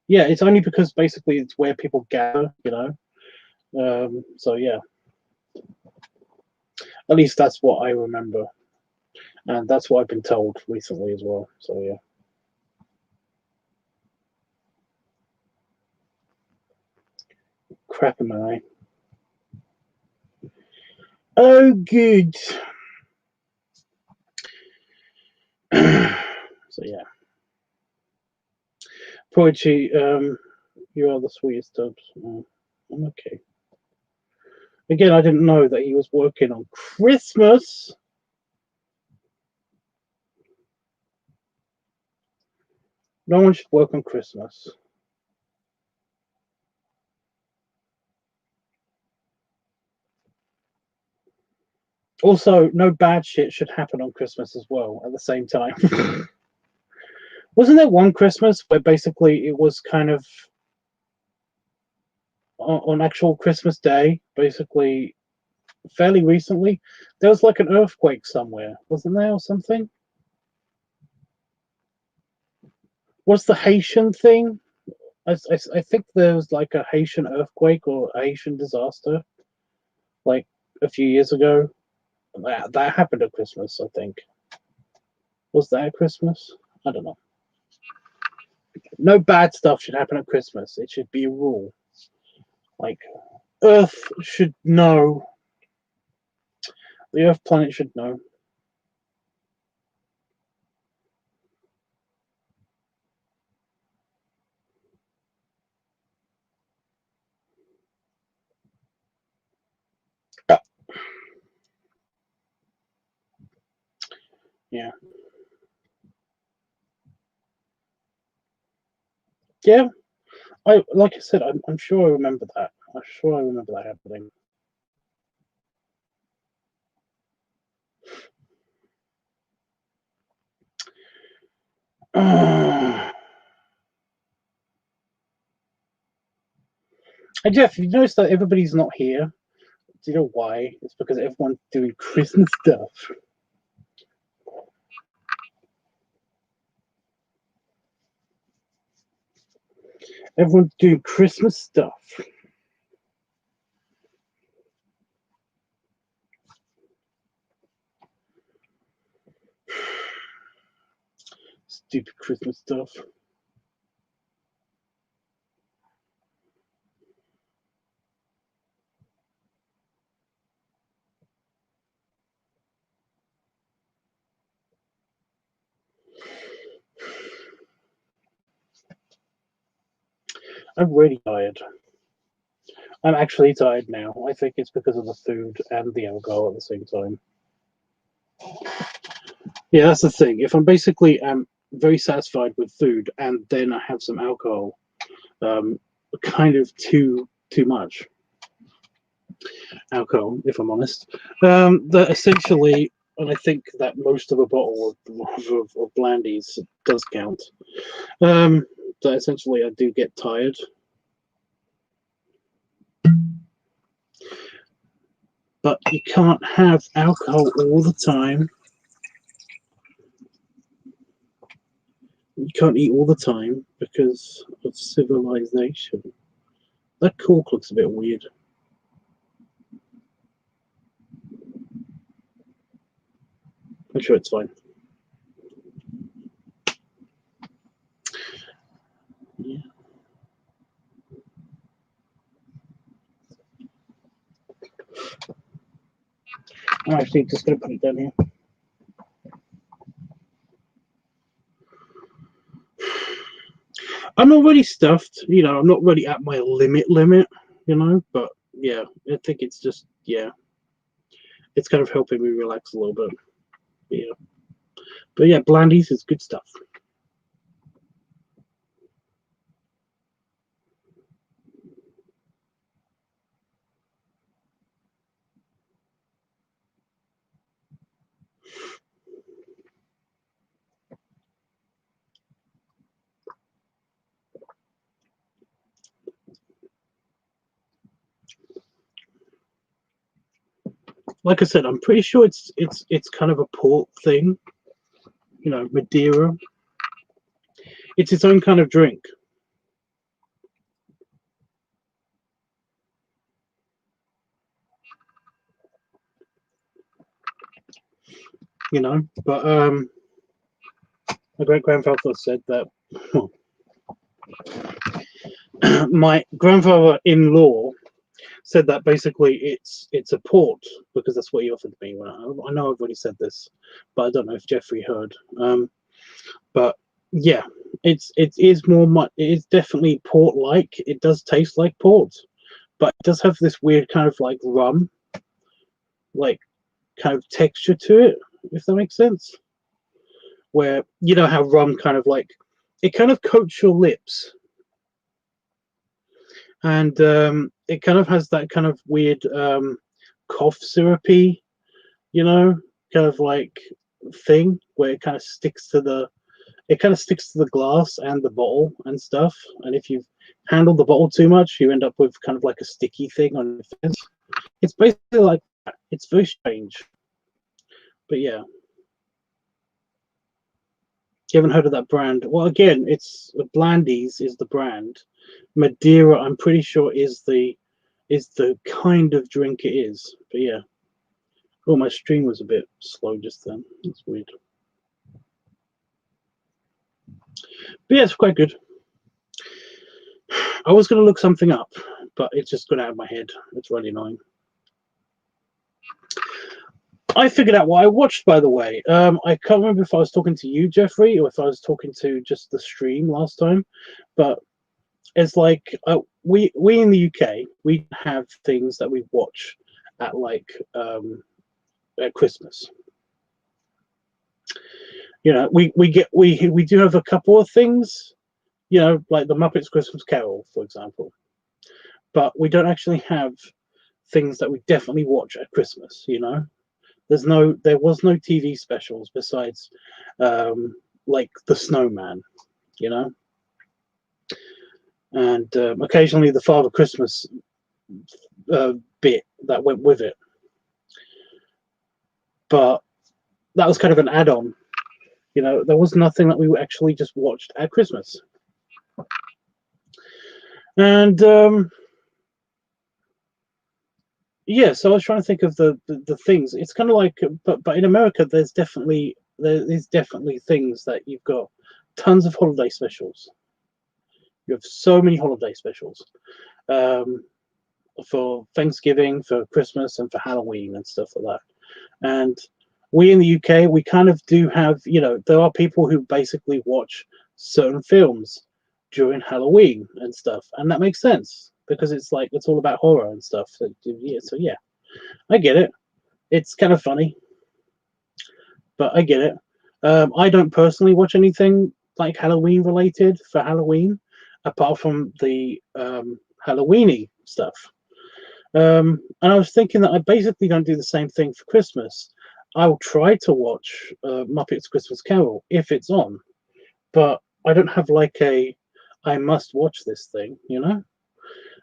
A: yeah, it's only because basically it's where people gather, you know. So yeah, at least that's what I remember. And that's what I've been told recently as well. So yeah. Crap in my eye. Oh, good. So yeah. Poetry, you are the sweetest Tubbs. Oh, I'm okay. Again, I didn't know that he was working on Christmas. No one should work on Christmas. Also, no bad shit should happen on Christmas as well at the same time. Wasn't there one Christmas where basically it was kind of on actual Christmas Day, basically fairly recently, there was like an earthquake somewhere, wasn't there, or something? Was the Haitian thing? I think there was like a Haitian earthquake or a Haitian disaster like a few years ago. That happened at Christmas, I think. Was that at Christmas? I don't know. No bad stuff should happen at Christmas. It should be a rule. Like, Earth should know. The Earth planet should know. Yeah. Yeah. Like I said, I'm sure I remember that. I'm sure I remember that happening. And Jeff, you notice that everybody's not here? Do you know why? It's because everyone's doing Christmas stuff. Everyone's doing Christmas stuff. Stupid Christmas stuff. I'm really tired. I'm actually tired now. I think it's because of the food and the alcohol at the same time. Yeah, that's the thing. If I'm basically very satisfied with food and then I have some alcohol, kind of too much alcohol, if I'm honest. That essentially, and I think that most of a bottle of Blandies does count. That essentially I do get tired. But you can't have alcohol all the time. You can't eat all the time because of civilization. That cork looks a bit weird. I'm sure it's fine. Yeah. I'm actually just going to put it down here. I'm not really stuffed, I'm not really at my limit, but yeah, I think it's just, yeah, it's kind of helping me relax a little bit. Yeah. But yeah, Blandies is good stuff. Like I said, I'm pretty sure it's kind of a port thing, Madeira. It's its own kind of drink. you know. But my great grandfather said that my grandfather-in-law said that basically it's a port, because that's what he offered me. When I know I've already said this, but I don't know if Jeffrey heard. But yeah, it is more it is definitely port-like. It does taste like port, but it does have this weird kind of like rum, like kind of texture to it, if that makes sense. Where you know how rum kind of like it kind of coats your lips, and it kind of has that kind of weird cough syrupy, you know, kind of like thing where it kind of sticks to the glass and the bottle and stuff. And if you handle the bottle too much, you end up with kind of like a sticky thing on your fingers. It's basically like that. It's very strange, but yeah. You haven't heard of that brand? Well, again, it's Blandies is the brand. Madeira, I'm pretty sure is the kind of drink it is. But yeah. Oh, my stream was a bit slow just then. That's weird. But yeah, it's quite good. I was going to look something up, but it's just gone out of my head. It's really annoying. I figured out what I watched, by the way. I can't remember if I was talking to you, Jeffrey, or if I was talking to just the stream last time. But it's like we in the UK, we have things that we watch at like at Christmas. You know, we do have a couple of things, you know, like the Muppets Christmas Carol, for example. But we don't actually have things that we definitely watch at Christmas, you know. There was no TV specials besides like the Snowman, you know, and occasionally the Father Christmas bit that went with it, but that was kind of an add-on, you know. There was nothing that we actually just watched at Christmas. And yeah, so I was trying to think of the things. It's kind of like, but in America, there's definitely things that you've got tons of holiday specials. You have so many holiday specials for Thanksgiving, for Christmas, and for Halloween and stuff like that. And we in the UK, we kind of do have, you know, there are people who basically watch certain films during Halloween and stuff, and that makes sense because it's like it's all about horror and stuff. So yeah, I get it. It's kind of funny, but I get it. I don't personally watch anything like Halloween related for Halloween, apart from the Halloweeny stuff. And I was thinking that I basically don't do the same thing for Christmas. I'll try to watch Muppets Christmas Carol if it's on, but I don't have like a I must watch this thing, you know.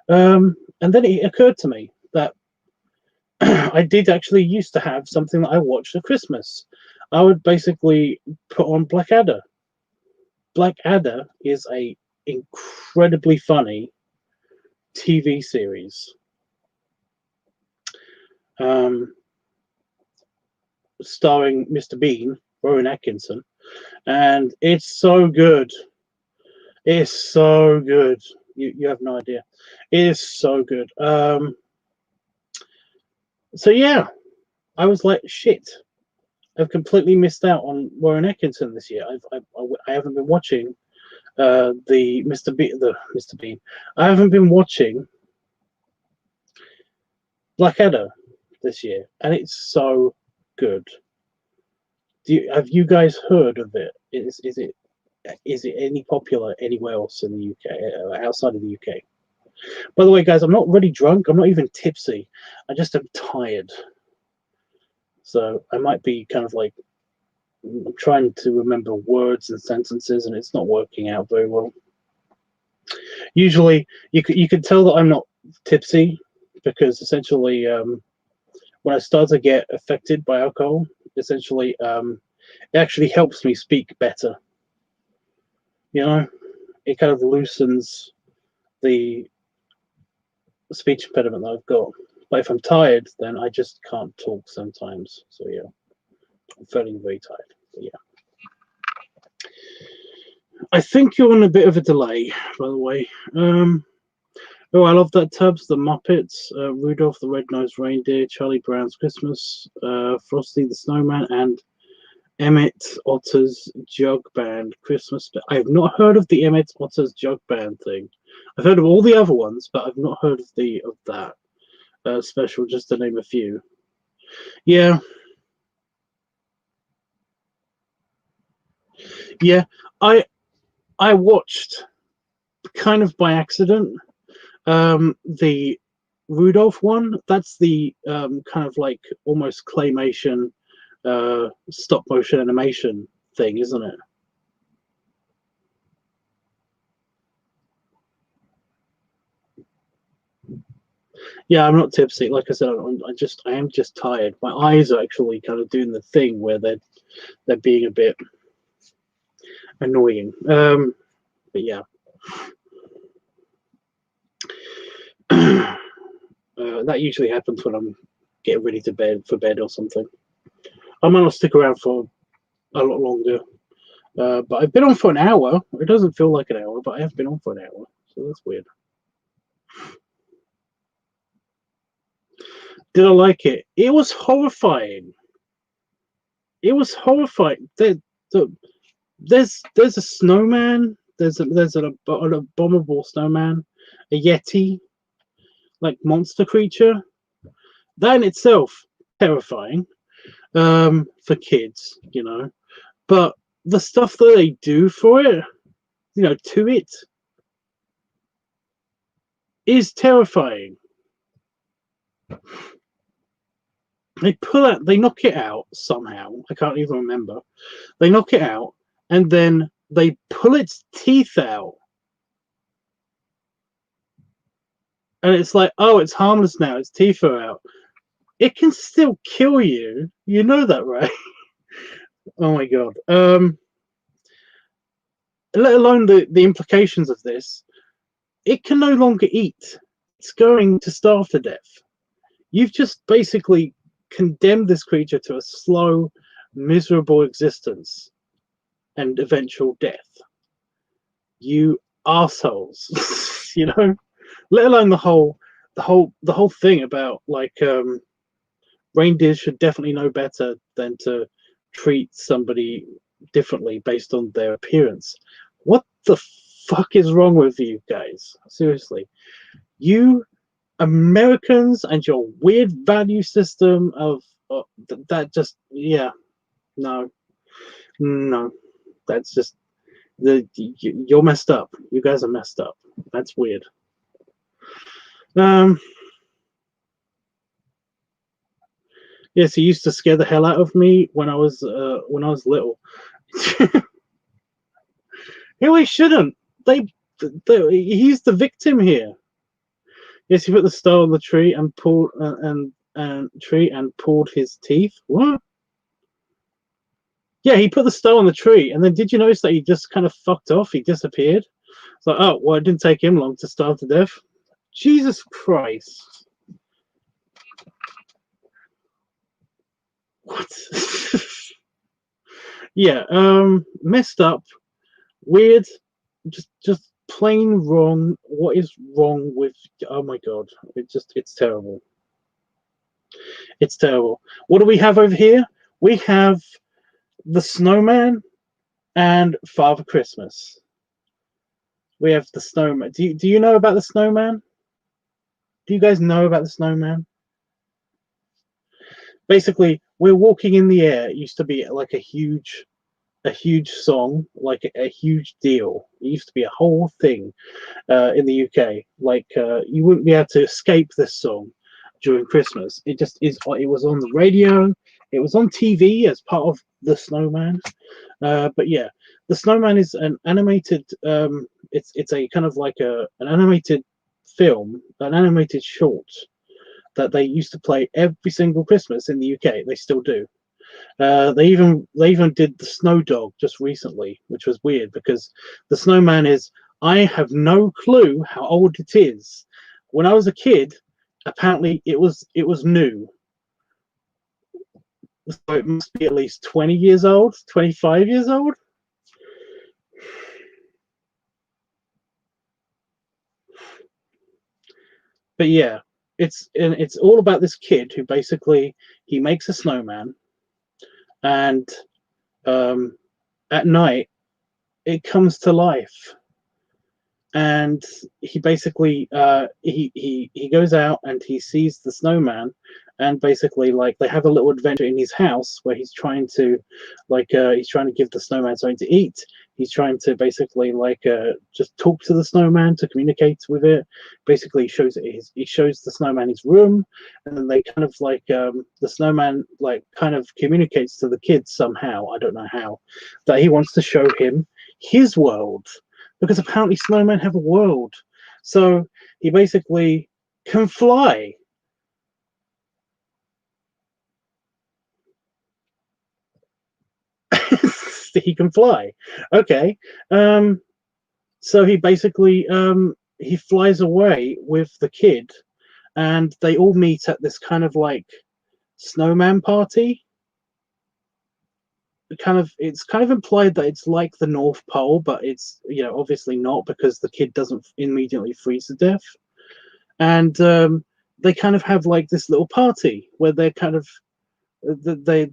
A: And then it occurred to me that I did actually used to have something that I watched at Christmas. I would basically put on Blackadder. Blackadder is a incredibly funny TV series. Starring Mr. Bean, Rowan Atkinson, and it's so good. It's so good. You have no idea. It is so good. So yeah, I was like, shit. I've completely missed out on Warren Atkinson this year. I haven't been watching the Mr. Bean. I haven't been watching Blackadder this year, and it's so good. Have you guys heard of it? Is it any popular anywhere else in the UK, outside of the UK? By the way, guys, I'm not really drunk. I'm not even tipsy. I just am tired. So I might be kind of like I'm trying to remember words and sentences, and it's not working out very well. Usually, you could tell that I'm not tipsy because essentially, when I start to get affected by alcohol, essentially, it actually helps me speak better. You know, it kind of loosens the speech impediment that I've got. But if I'm tired, then I just can't talk sometimes. So yeah. I'm feeling very tired. But yeah. I think you're on a bit of a delay, by the way. Oh, I love that Tubbs, the Muppets, Rudolph the Red-Nosed Reindeer, Charlie Brown's Christmas, Frosty the Snowman, and Emmett Otter's Jug Band Christmas. I have not heard of the Emmett Otter's Jug Band thing. I've heard of all the other ones, but I've not heard of that special. Just to name a few. Yeah, yeah. I watched kind of by accident the Rudolph one. That's the kind of like almost claymation stop motion animation thing, isn't it? Yeah, I'm not tipsy. Like I said, I am just tired. My eyes are actually kind of doing the thing where they're being a bit annoying. But yeah. That usually happens when I'm getting ready to bed or something. I might not stick around for a lot longer. But I've been on for an hour. It doesn't feel like an hour, but I have been on for an hour. So that's weird. Did I like it? It was horrifying. It was horrifying. There's a snowman. There's an abominable snowman, a yeti, like monster creature. That in itself terrifying for kids, you know. But the stuff that they do for it, you know, to it, is terrifying. They knock it out somehow. I can't even remember. They knock it out, and then they pull its teeth out. And it's like, oh, it's harmless now. Its teeth are out. It can still kill you. You know that, right? Oh my god. Let alone the implications of this. It can no longer eat. It's going to starve to death. You've just basically condemned this creature to a slow, miserable existence and eventual death. You assholes. You know? Let alone the whole thing about like reindeers should definitely know better than to treat somebody differently based on their appearance. What the fuck is wrong with you guys? Seriously. You Americans and your weird value system of that just, yeah, no, that's just you're messed up. You guys are messed up. That's weird. Yes, he used to scare the hell out of me when I was little. No, he shouldn't. He's the victim here. Yes, he put the star on the tree and pulled and pulled his teeth. What? Yeah, he put the star on the tree, and then did you notice that he just kind of fucked off? He disappeared. It's like, oh, well, it didn't take him long to starve to death. Jesus Christ. What? Yeah, messed up, weird, just plain wrong. What is wrong with? Oh my god, it's terrible. It's terrible. What do we have over here? We have the snowman and Father Christmas. We have the snowman. Do you know about the snowman? Do you guys know about the snowman? Basically, we're walking in the air. It used to be like a huge song, like a huge deal. It used to be a whole thing in the UK. Like you wouldn't be able to escape this song during Christmas. It just is. It was on the radio. It was on TV as part of the Snowman. But yeah, the Snowman is an animated. It's a kind of like an animated film, an animated short that they used to play every single Christmas in the UK. They still do. They even did the Snow Dog just recently, which was weird because the Snowman is. I have no clue how old it is. When I was a kid, apparently it was new. So it must be at least 20 years old, 25 years old. But yeah, it's all about this kid who basically he makes a snowman, and at night it comes to life, and he basically he goes out and he sees the snowman, and basically like they have a little adventure in his house where he's trying to he's trying to give the snowman something to eat. He's trying to basically just talk to the snowman to communicate with it. Basically he shows the snowman his room, and then they kind of the snowman kind of communicates to the kids somehow, I don't know how, that he wants to show him his world, because apparently snowmen have a world. So he basically can fly. He can fly. Okay. So he basically he flies away with the kid, and they all meet at this kind of snowman party. It's kind of implied that it's like the North Pole, but it's obviously not, because the kid doesn't immediately freeze to death. And they kind of have this little party where they're kind of they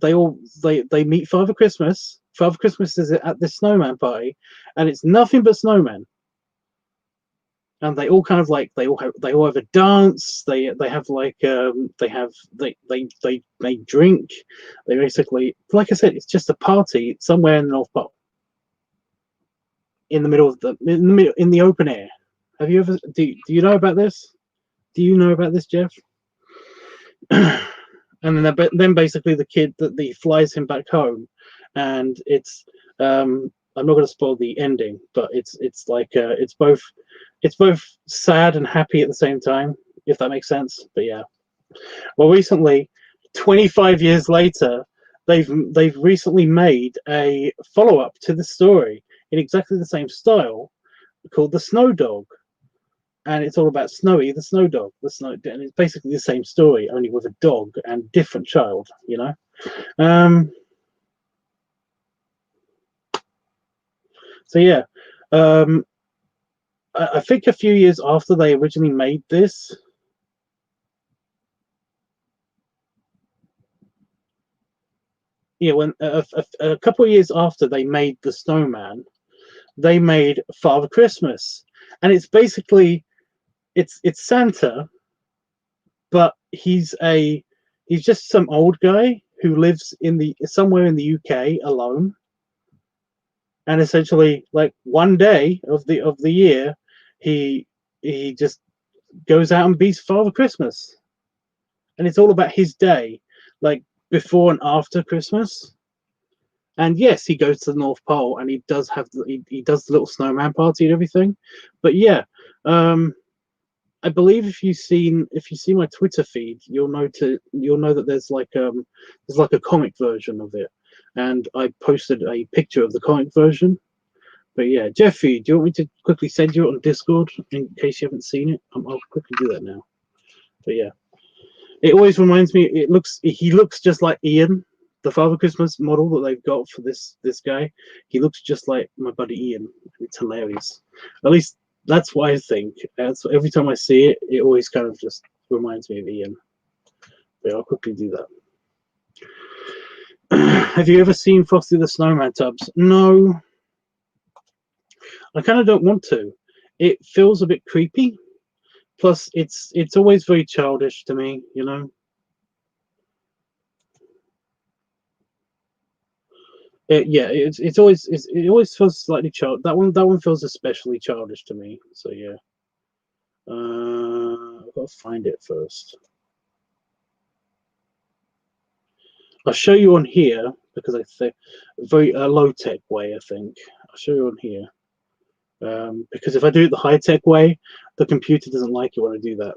A: meet Father Christmas. Father Christmas is at this snowman party, and it's nothing but snowmen. And they all kind of they all have a dance. They have they drink. They basically, like I said, it's just a party somewhere in the North Pole, in the middle of in the open air. Have you ever do you know about this? Do you know about this, Jeff? And then basically the kid that he flies him back home, and it's I'm not going to spoil the ending, but it's both sad and happy at the same time, if that makes sense. But yeah, well, recently, 25 years later, they've recently made a follow-up to the story in exactly the same style, called The Snow Dog. And it's all about Snowy the snow dog. And it's basically the same story, only with a dog and different child, So yeah, I think a few years after they originally made this, when a couple of years after they made the snowman, they made Father Christmas, and it's basically it's Santa, but he's just some old guy who lives somewhere in the UK alone, and essentially one day of the year he just goes out and beats Father Christmas, and it's all about his day, before and after Christmas. And yes, he goes to the North Pole, and he does he does the little snowman party and everything. But yeah, I believe if you see my Twitter feed, you'll know that there's a comic version of it, and I posted a picture of the comic version. But yeah, Jeffy, do you want me to quickly send you it on Discord in case you haven't seen it? I'll quickly do that now. But yeah, it always reminds me. He looks just like Ian, the Father Christmas model that they've got for this guy. He looks just like my buddy Ian. It's hilarious. At least that's what I think. So every time I see it, it always kind of just reminds me of Ian. But I'll quickly do that. Have you ever seen Frosty the Snowman, Tubbs? No. I kind of don't want to. It feels a bit creepy. Plus, it's always very childish to me, it always feels slightly child. That one feels especially childish to me. So yeah, I've got to find it first. I'll show you on here because I think very low tech way. I think I'll show you on here because if I do it the high tech way, the computer doesn't like it when I do that.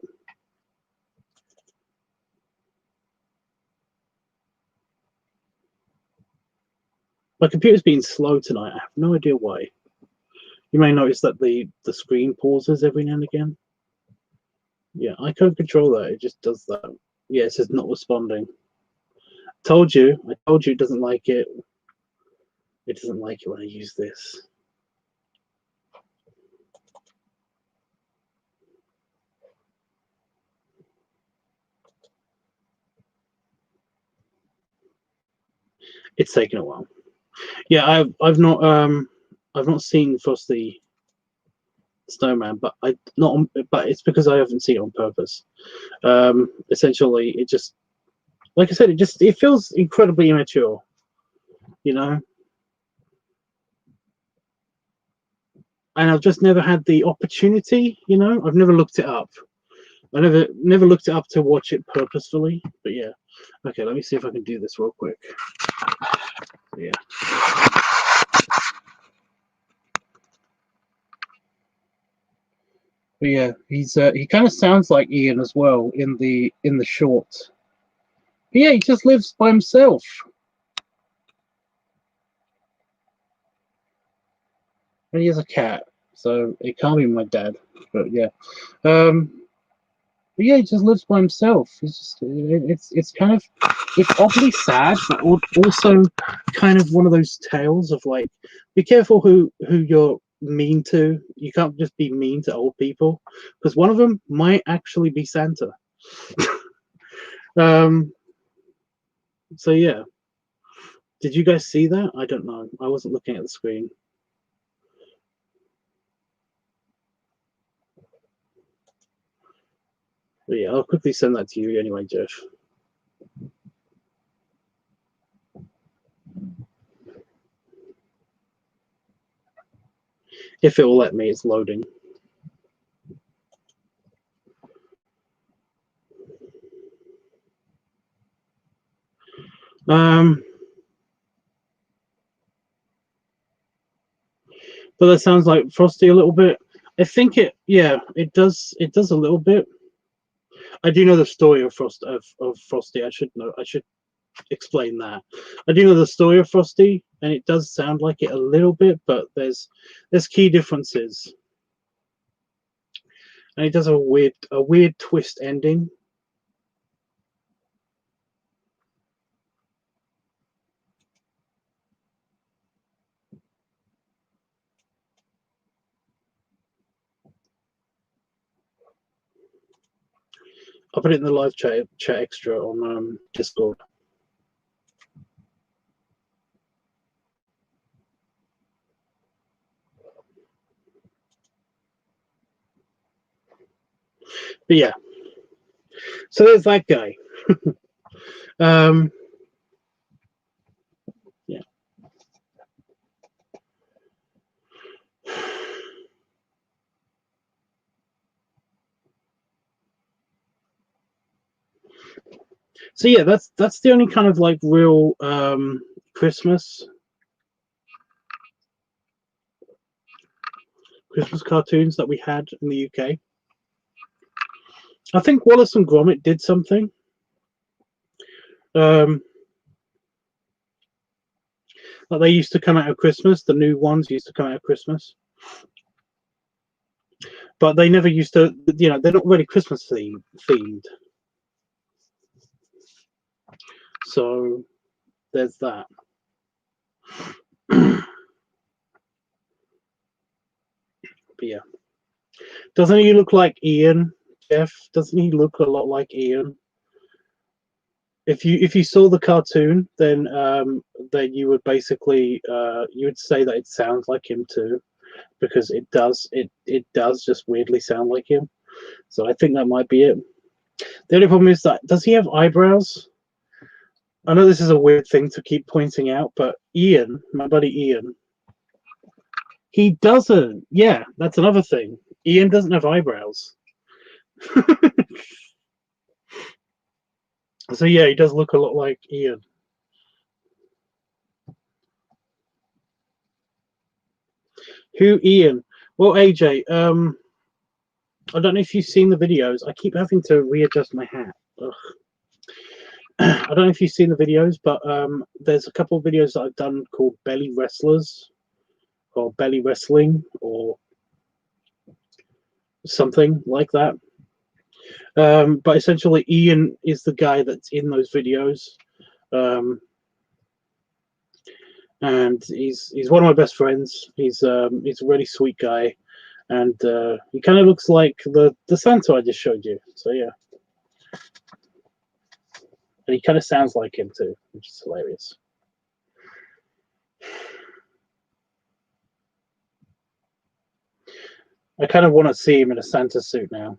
A: My computer's being slow tonight. I have no idea why. You may notice that the screen pauses every now and again. Yeah, I can't control that. It just does that. Yeah, it says not responding. Told you. I told you it doesn't like it. It doesn't like it when I use this. It's taken a while. Yeah, I've not seen Frosty Snowman, but it's because I haven't seen it on purpose. Essentially, it just, like I said, it feels incredibly immature, you know. And I've just never had the opportunity, you know. I've never looked it up. I never looked it up to watch it purposefully. But yeah, okay. Let me see if I can do this real quick. Yeah. But yeah, he kind of sounds like Ian as well in the short. But yeah, he just lives by himself. And he has a cat, so it can't be my dad. But yeah, but yeah, he just lives by himself. It's kind of, it's oddly sad, but also kind of one of those tales of like, be careful who you're mean to. You can't just be mean to old people, because one of them might actually be Santa. So yeah, did you guys see that? I don't know. I wasn't looking at the screen. But yeah, I'll quickly send that to you anyway, Jeff. If it will let me, it's loading. But that sounds like Frosty a little bit. I think it does a little bit. I do know the story of Frosty. I should explain that. I do know the story of Frosty, and it does sound like it a little bit, but there's key differences. And it does a weird twist ending. I'll put it in the live chat extra on Discord. But yeah, so there's that guy. Yeah. So yeah, that's the only kind of like real Christmas cartoons that we had in the UK. I think Wallace and Gromit did something. Like they used to come out of Christmas. The new ones used to come out of Christmas, but they never used to. You know, they're not really Christmas themed. So there's that. But yeah, doesn't he look like Ian, Jeff? Doesn't he look a lot like Ian? If you saw the cartoon, then you would basically you would say that it sounds like him too, because it does just weirdly sound like him. So I think that might be it. The only problem is that, does he have eyebrows? I know this is a weird thing to keep pointing out, but Ian, my buddy Ian, he doesn't. Yeah, that's another thing. Ian doesn't have eyebrows. So yeah, he does look a lot like Ian. Who Ian? Well, AJ, I don't know if you've seen the videos. I keep having to readjust my hat. Ugh. I don't know if you've seen the videos, but there's a couple of videos that I've done called Belly Wrestlers or Belly Wrestling or something like that. But essentially, Ian is the guy that's in those videos. And he's one of my best friends. He's a really sweet guy, and he kind of looks like the Santa I just showed you. So yeah, and he kind of sounds like him too, which is hilarious. I kind of want to see him in a Santa suit now.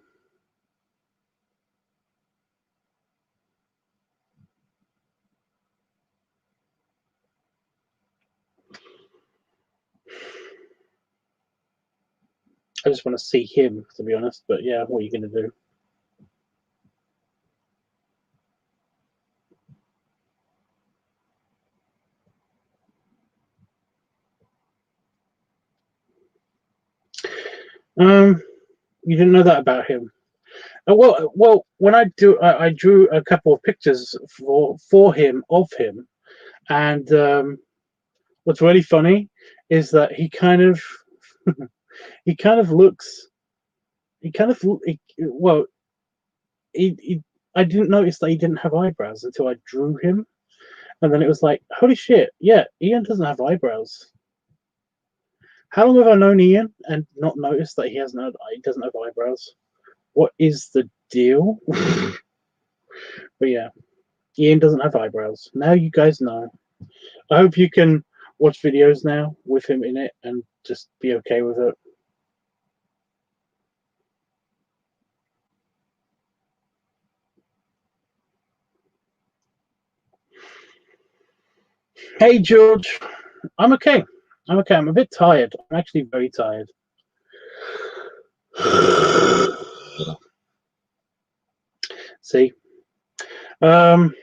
A: I just want to see him, to be honest. But yeah, what are you going to do? You didn't know that about him. Well, when I drew a couple of pictures for him of him, and what's really funny is that he kind of he kind of looks he kind of well he I didn't notice that he didn't have eyebrows until I drew him, and then it was like, holy shit, yeah, Ian doesn't have eyebrows. How long have I known Ian and not noticed that he doesn't have eyebrows? What is the deal? But yeah, Ian doesn't have eyebrows. Now you guys know. I hope you can watch videos now with him in it and just be okay with it. Hey George, I'm okay. I'm okay. I'm a bit tired. I'm actually very tired. See, um,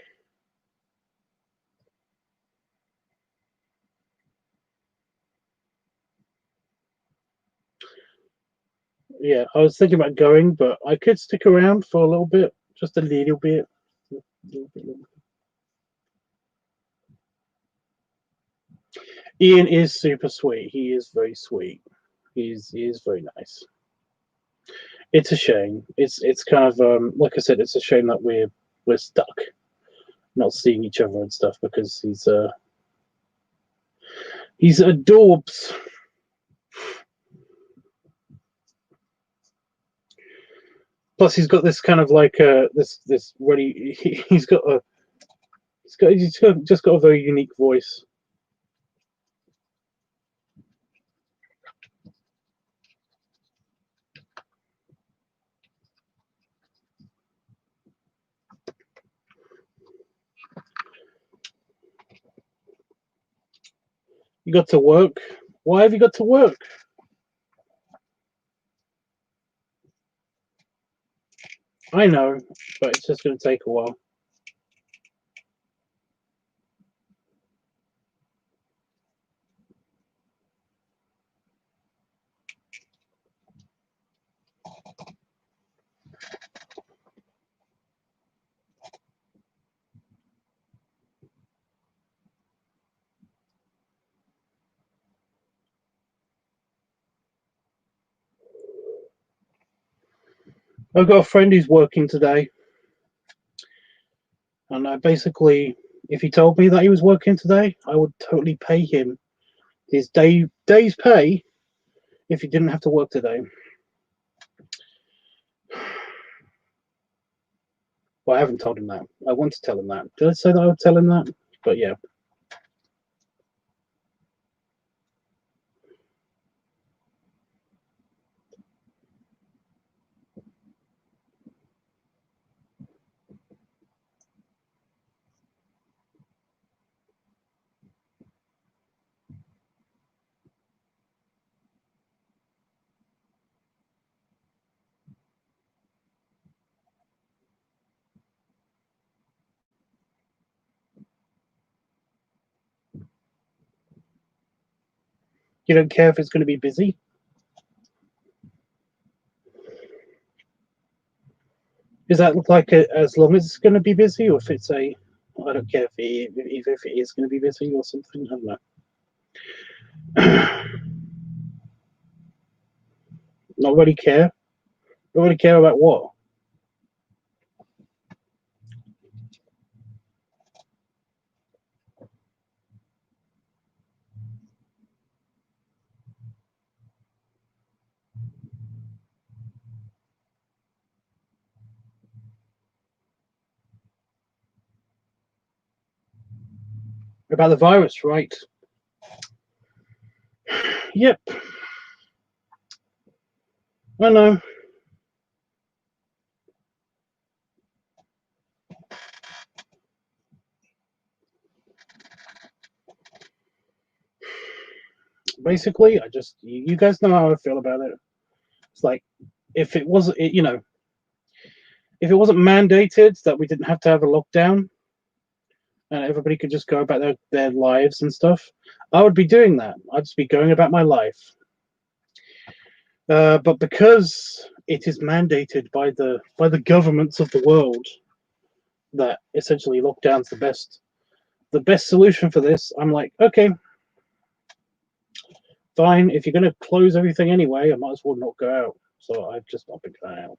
A: yeah, I was thinking about going, but I could stick around for a little bit, just a little bit. Ian is super sweet. He is very sweet. He is very nice. It's a shame. It's kind of like I said, it's a shame that we're stuck, not seeing each other and stuff because he's adorbs. Plus, he's got this kind of like this really just got a very unique voice. You got to work. Why have you got to work? I know, but it's just going to take a while. I've got a friend who's working today, and I basically, if he told me that he was working today, I would totally pay him his day's pay if he didn't have to work today. Well, I haven't told him that. I want to tell him that. Did I say that I would tell him that? But yeah. You don't care if it's going to be busy? Does that look like as long as it's going to be busy, or if it's I don't care if it is going to be busy or something? I don't know. Not really care. Not really care about what? About the virus, right? Yep. I know. Basically, you guys know how I feel about it. It's like if it wasn't, if it wasn't mandated that we didn't have to have a lockdown and everybody could just go about their lives and stuff, I would be doing that. I'd just be going about my life. But because it is mandated by the governments of the world that essentially lockdown's the best solution for this, I'm like, okay, fine. If you're going to close everything anyway, I might as well not go out. So I've just not been going out.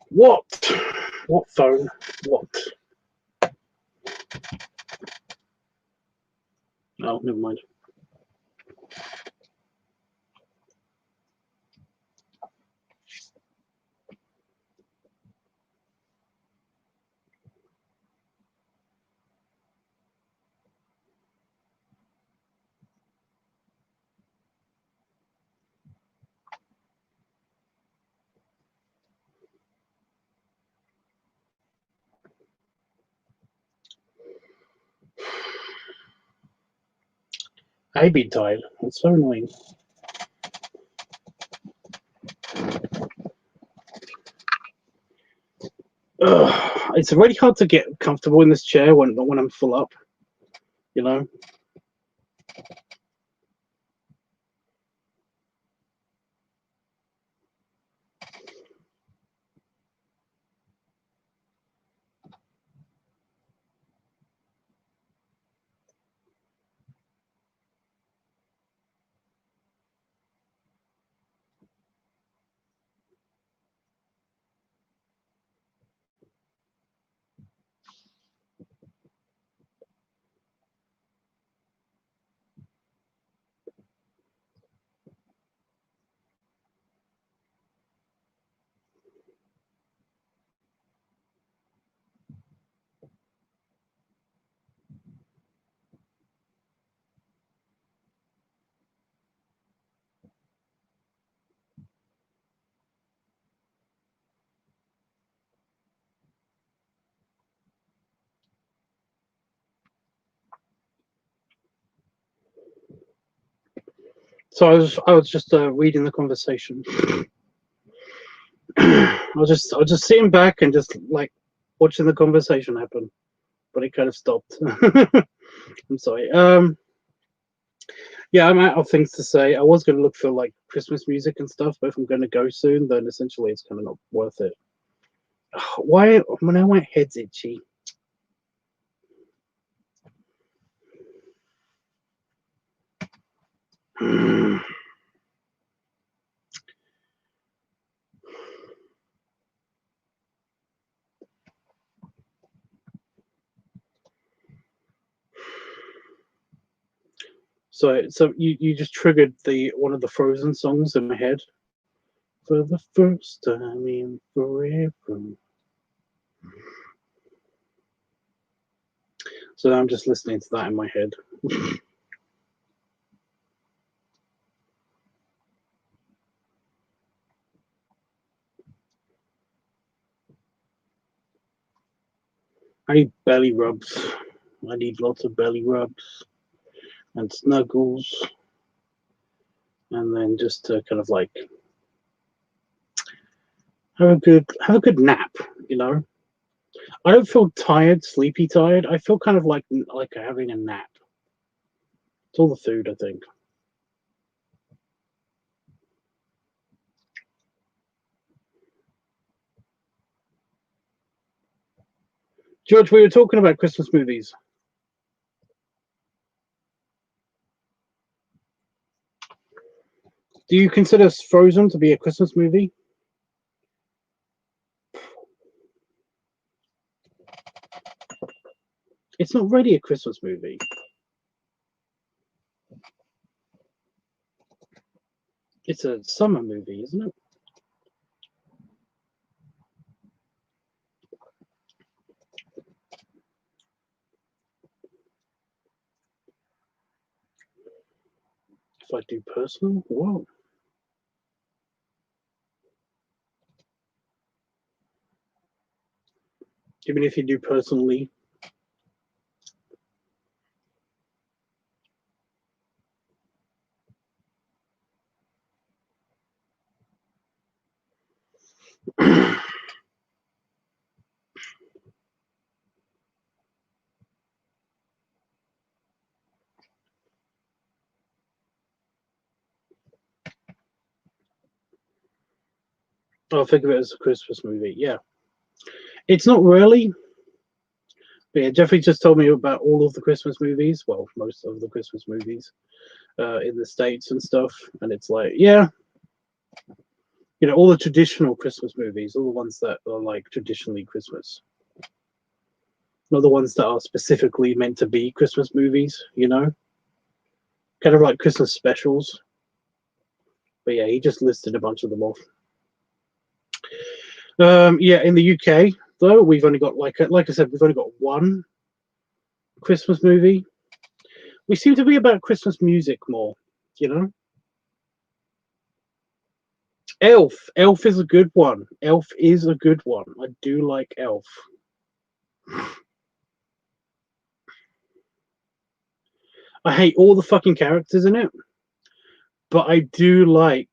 A: What? What phone? What? Oh, never mind. I've been tired. It's so annoying. It's really hard to get comfortable in this chair when I'm full up. You know. So I was just reading the conversation. I was just sitting back and just like watching the conversation happen, but it kind of stopped. I'm sorry. Yeah, I'm out of things to say. I was going to look for like Christmas music and stuff, but if I'm going to go soon, then essentially it's kind of not worth it. Why? Now my head's itchy. So you just triggered the one of the Frozen songs in my head. For the first time in forever. So now I'm just listening to that in my head. I need belly rubs. I need lots of belly rubs and snuggles, and then just to kind of like have a good nap. You know, I don't feel tired, sleepy tired. I feel kind of like having a nap. It's all the food, I think. George, we were talking about Christmas movies. Do you consider Frozen to be a Christmas movie? not really a Christmas movie. It's a summer movie, isn't it? If I do personal, whoa. Even if you do personally. I'll think of it as a Christmas movie. Yeah, it's not really. But yeah, Jeffrey just told me about all of the Christmas movies. Well, most of the Christmas movies in the States and stuff. And it's like, yeah, you know, all the traditional Christmas movies, all the ones that are like traditionally Christmas, not the ones that are specifically meant to be Christmas movies. You know, kind of like Christmas specials. But yeah, he just listed a bunch of them off. Yeah, in the UK though, we've only got like I said, we've only got one Christmas movie. We seem to be about Christmas music more, you know. Elf. Elf is a good one. Elf is a good one. I do like Elf. I hate all the fucking characters in it, but I do like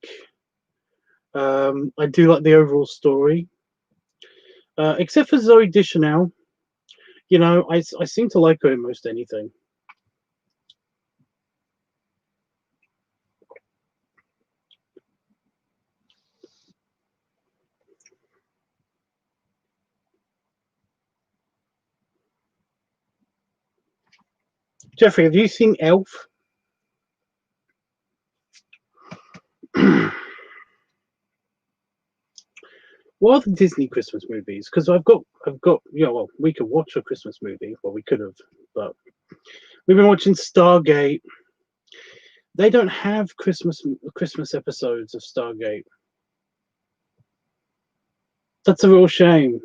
A: the overall story. Except for Zoe Deschanel, you know, I seem to like her in most anything. Jeffrey, have you seen Elf? What are the Disney Christmas movies? Because I've got, yeah. Well, we could watch a Christmas movie. Well, we could have, but we've been watching Stargate. They don't have Christmas episodes of Stargate. That's a real shame.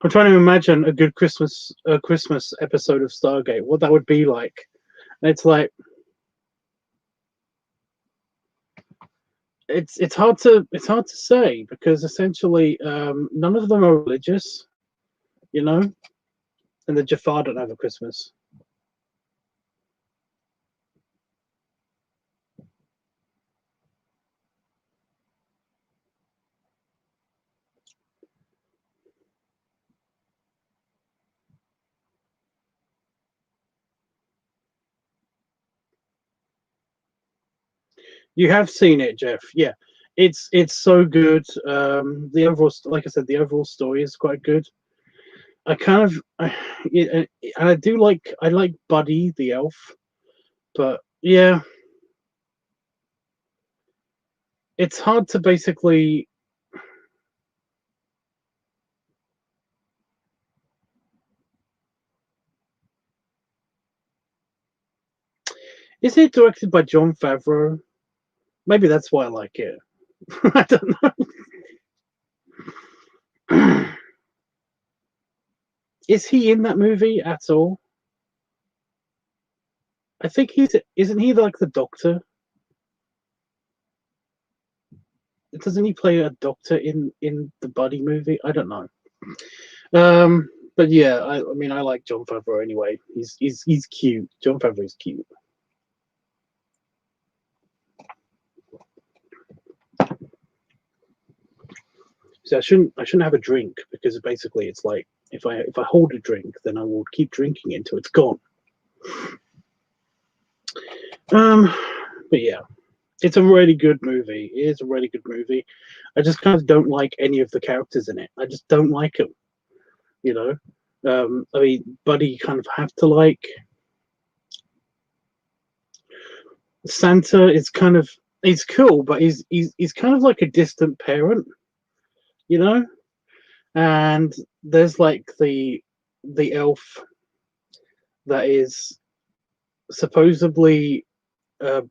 A: I'm trying to imagine a good Christmas episode of Stargate. What that would be like. And it's like it's hard to say because essentially none of them are religious, you know, and the Jafar don't have a Christmas. You have seen it, Jeff. Yeah, it's so good. The overall, like I said, the overall story is quite good. I kind of, and I do like Buddy the elf, but yeah, it's hard to basically. Is it directed by Jon Favreau? Maybe that's why I like it. I don't know. Is he in that movie at all? I think isn't he like the doctor? Doesn't he play a doctor in the Buddy movie? I don't know. But yeah, I mean, I like Jon Favreau anyway. He's cute. Jon Favreau's cute. So I shouldn't have a drink because basically it's like if I hold a drink, then I will keep drinking it until it's gone. But yeah, it's a really good movie. It is a really good movie. I just kind of don't like any of the characters in it. I just don't like them. You know, I mean, Buddy, you kind of have to like. Santa is kind of he's cool, but he's kind of like a distant parent. You know, and there's like the elf that is supposedly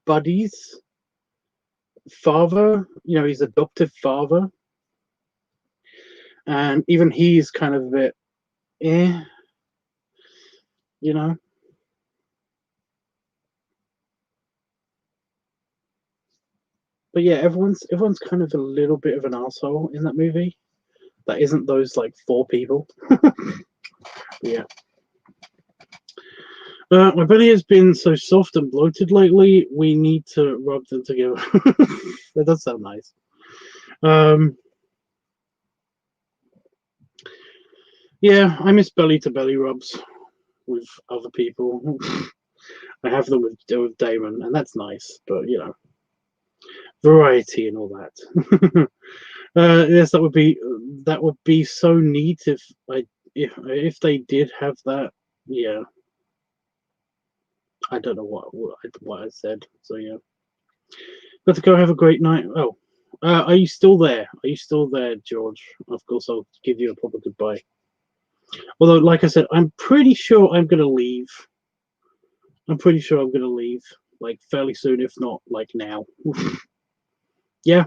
A: Buddy's father, his adoptive father, and even he's kind of a bit you know. But yeah, everyone's kind of a little bit of an asshole in that movie. That isn't those like 4 people. Yeah. My belly has been so soft and bloated lately. We need to rub them together. That does sound nice. Yeah, I miss belly to belly rubs with other people. I have them with Damon, and that's nice. But variety and all that. Yes, that would be so neat if they did have that. Yeah, I don't know what I said. So yeah, got to go. Have a great night. Oh, are you still there? Are you still there, George? Of course, I'll give you a proper goodbye. Although, like I said, I'm pretty sure I'm gonna leave. I'm pretty sure I'm gonna leave like fairly soon, if not like now. Yeah.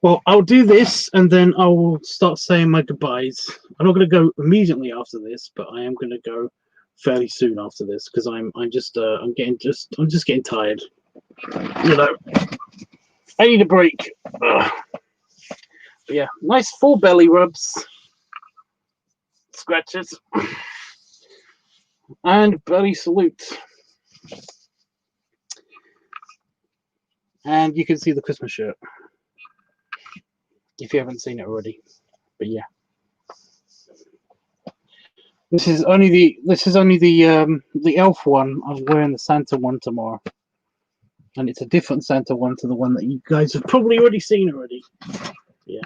A: Well, I'll do this and then I will start saying my goodbyes. I'm not going to go immediately after this, but I am going to go fairly soon after this because I'm just getting tired. I need a break. Ugh. But yeah, nice full belly rubs, scratches, and belly salute. And you can see the Christmas shirt if you haven't seen it already. But yeah. This is only the elf one. I'm wearing the Santa one tomorrow, and it's a different Santa one to the one that you guys have probably already seen already. Yeah.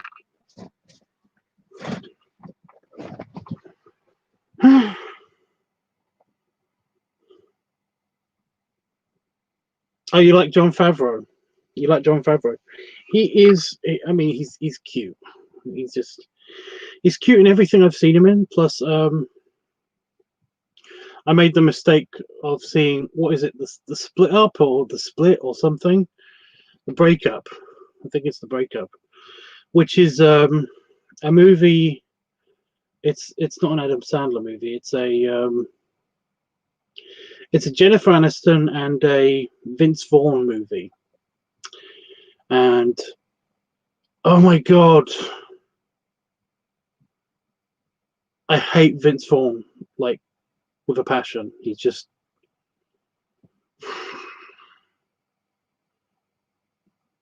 A: Oh, you like Jon Favreau? You like Jon Favreau? He is. I mean, he's cute. He's cute in everything I've seen him in. Plus, I made the mistake of seeing what is it, the Split Up or the Split or something, the Breakup. I think it's the Breakup, which is a movie. It's not an Adam Sandler movie. It's a Jennifer Aniston and a Vince Vaughn movie. And oh my god, I hate Vince Vaughn like with a passion. He's just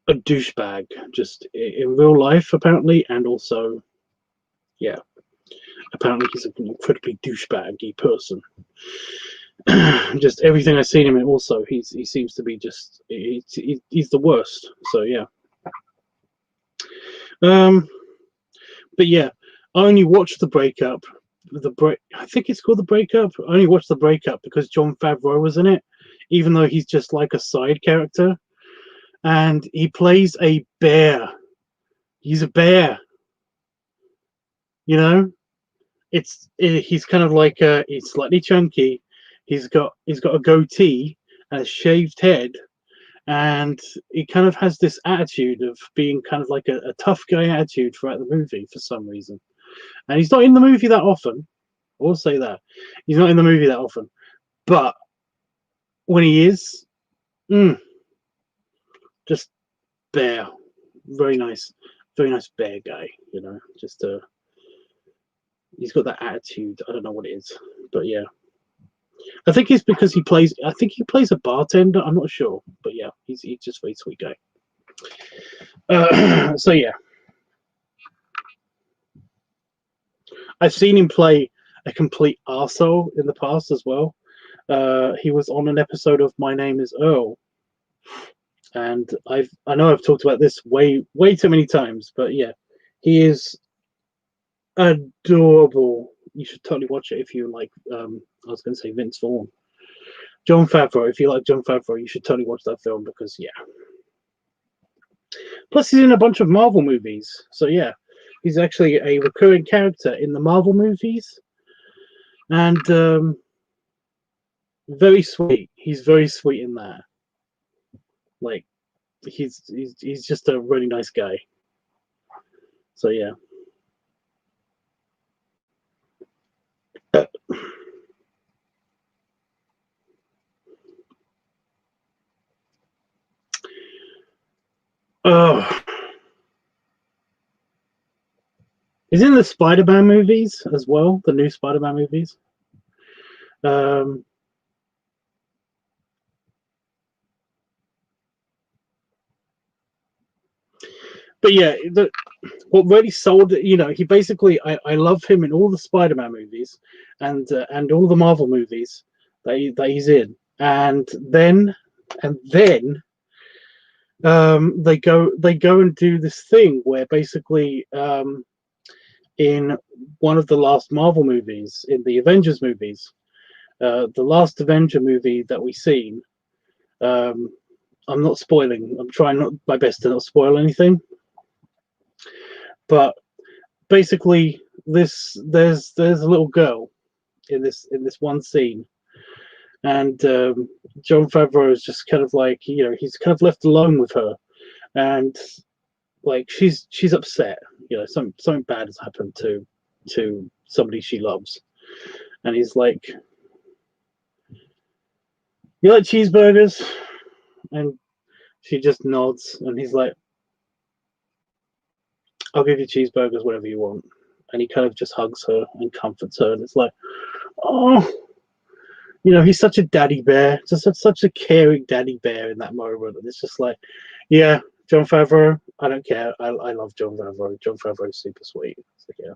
A: a douchebag, just in real life apparently, and also, yeah, apparently he's an incredibly douchebaggy person. Just everything I've seen him in, also he seems to be just he's the worst. So yeah. But yeah, I only watched the Breakup. I think it's called The Breakup. I only watched The Breakup because Jon Favreau was in it, even though he's just like a side character, and he plays a bear. He's a bear. He's kind of like he's slightly chunky. He's got a goatee and a shaved head, and he kind of has this attitude of being kind of like a tough guy attitude throughout the movie for some reason. And he's not in the movie that often. I will say that he's not in the movie that often, but when he is, just bear, very nice bear guy. Just he's got that attitude. I don't know what it is, but yeah. I think it's because he plays a bartender. I'm not sure, but yeah, he's just a very sweet guy. So yeah, I've seen him play a complete arsehole in the past as well. He was on an episode of My Name Is Earl, and I know I've talked about this way too many times, but yeah, he is adorable. You should totally watch it if you like. I was going to say Vince Vaughn, Jon Favreau. If you like Jon Favreau, you should totally watch that film because yeah. Plus, he's in a bunch of Marvel movies, so yeah, He's actually a recurring character in the Marvel movies, and very sweet. He's very sweet in that. Like, he's just a really nice guy. So yeah. Oh, he's in the Spider-Man movies as well, the new Spider-Man movies. But yeah, what really sold it, he basically, I love him in all the Spider-Man movies and all the Marvel movies that he's in, and then they go and do this thing where basically in one of the last Marvel movies, in the Avengers movies, the last Avenger movie that we've seen, I'm not spoiling. I'm trying my best to not spoil anything. But basically, there's a little girl in this one scene, and Jon Favreau is just kind of like, he's kind of left alone with her, and like she's upset. Something bad has happened to somebody she loves, and he's like, "You like cheeseburgers?" And she just nods, and he's like, "I'll give you cheeseburgers, whatever you want." And he kind of just hugs her and comforts her, and it's like, oh, he's such a daddy bear, just such a caring daddy bear in that moment. And it's just like, yeah, Jon Favreau, I don't care. I love Jon Favreau. Jon Favreau is super sweet. So yeah,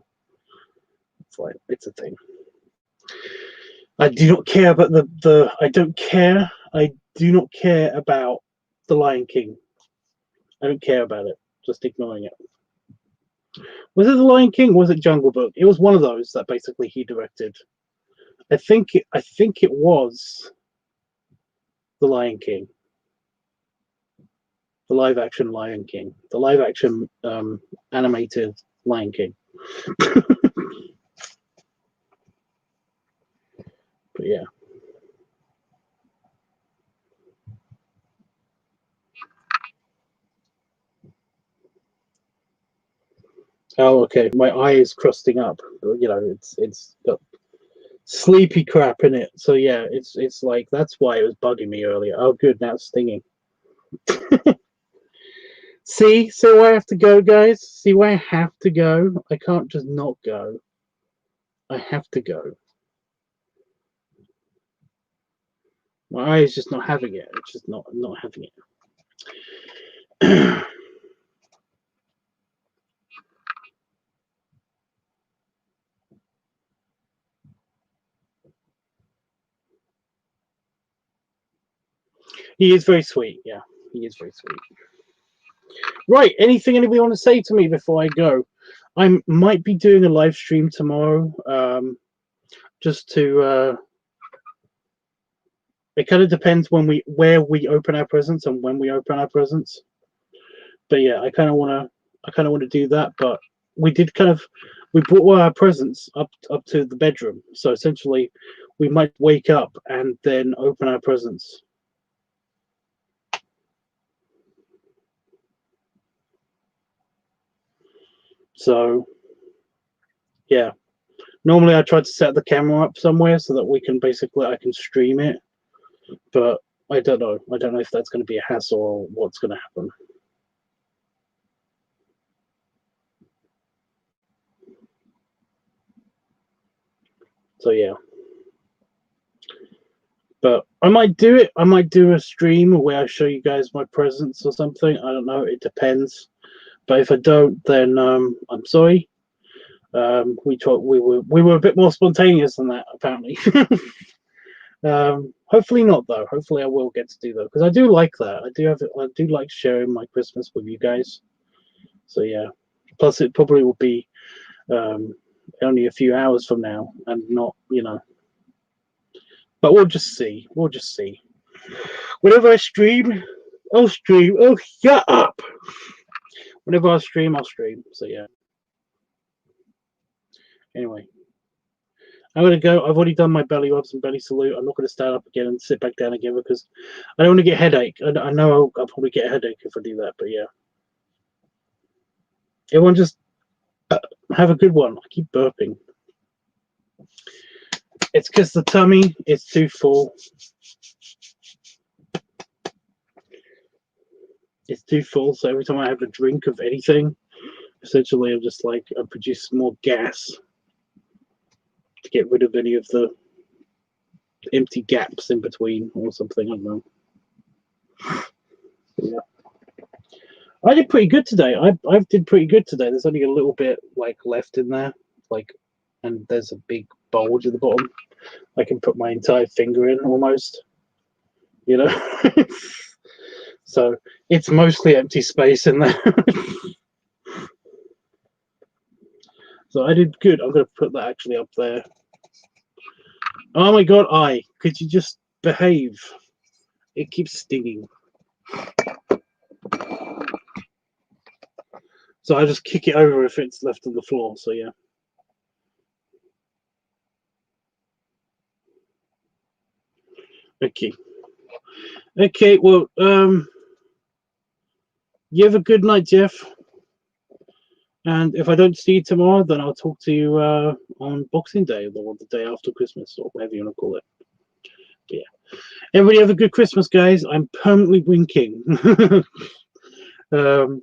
A: it's like, it's a thing. I do not care about I don't care. I do not care about The Lion King. I don't care about it. Just ignoring it. Was it The Lion King? Or was it Jungle Book? It was one of those that basically he directed. I think it was The Lion King. The live action Lion King. The live action animated Lion King. But yeah. Oh, okay. My eye is crusting up. It's got sleepy crap in it. So yeah, it's like, that's why it was bugging me earlier. Oh, good. Now it's stinging. See where I have to go, guys? See where I have to go? I can't just not go. I have to go. My eye is just not having it. It's just not having it. He is very sweet. Yeah, he is very sweet. Right. Anything anybody want to say to me before I go? I might be doing a live stream tomorrow. Just to. It kind of depends where we open our presents and when we open our presents. But yeah, I kind of want to do that. But we brought all our presents up to the bedroom. So essentially, we might wake up and then open our presents. So yeah, normally I try to set the camera up somewhere so that I can stream it. But I don't know. I don't know if that's going to be a hassle or what's going to happen. So yeah. But I might do it. I might do a stream where I show you guys my presents or something. I don't know. It depends. But if I don't, then I'm sorry. We were a bit more spontaneous than that, apparently. Hopefully not, though. Hopefully I will get to do that, because I do like that. I do like sharing my Christmas with you guys. So yeah. Plus, it probably will be only a few hours from now, and not, But we'll just see. We'll just see. Whenever I stream, I'll stream. Oh, shut up! Whenever I stream, I'll stream. So yeah. Anyway, I'm gonna go. I've already done my belly rubs and belly salute. I'm not gonna stand up again and sit back down again because I don't want to get a headache. I know I'll probably get a headache if I do that, but yeah. Everyone just have a good one. I keep burping. It's because the tummy is too full. It's too full, so every time I have a drink of anything, essentially I'm just like, I produce more gas to get rid of any of the empty gaps in between or something. I don't know. Yeah. I did pretty good today. I did pretty good today. There's only a little bit like left in there, like, and there's a big bulge at the bottom. I can put my entire finger in almost, you know. So it's mostly empty space in there. So I did good. I'm gonna put that actually up there. Oh my god, could you just behave? It keeps stinging. So I just kick it over if it's left on the floor. So yeah. Okay. Okay. Well, you have a good night, Jeff. And if I don't see you tomorrow, then I'll talk to you on Boxing Day or the day after Christmas or whatever you want to call it. But yeah. Everybody have a good Christmas, guys. I'm permanently winking.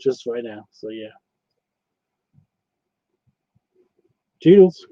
A: Just right now. So yeah. Toodles.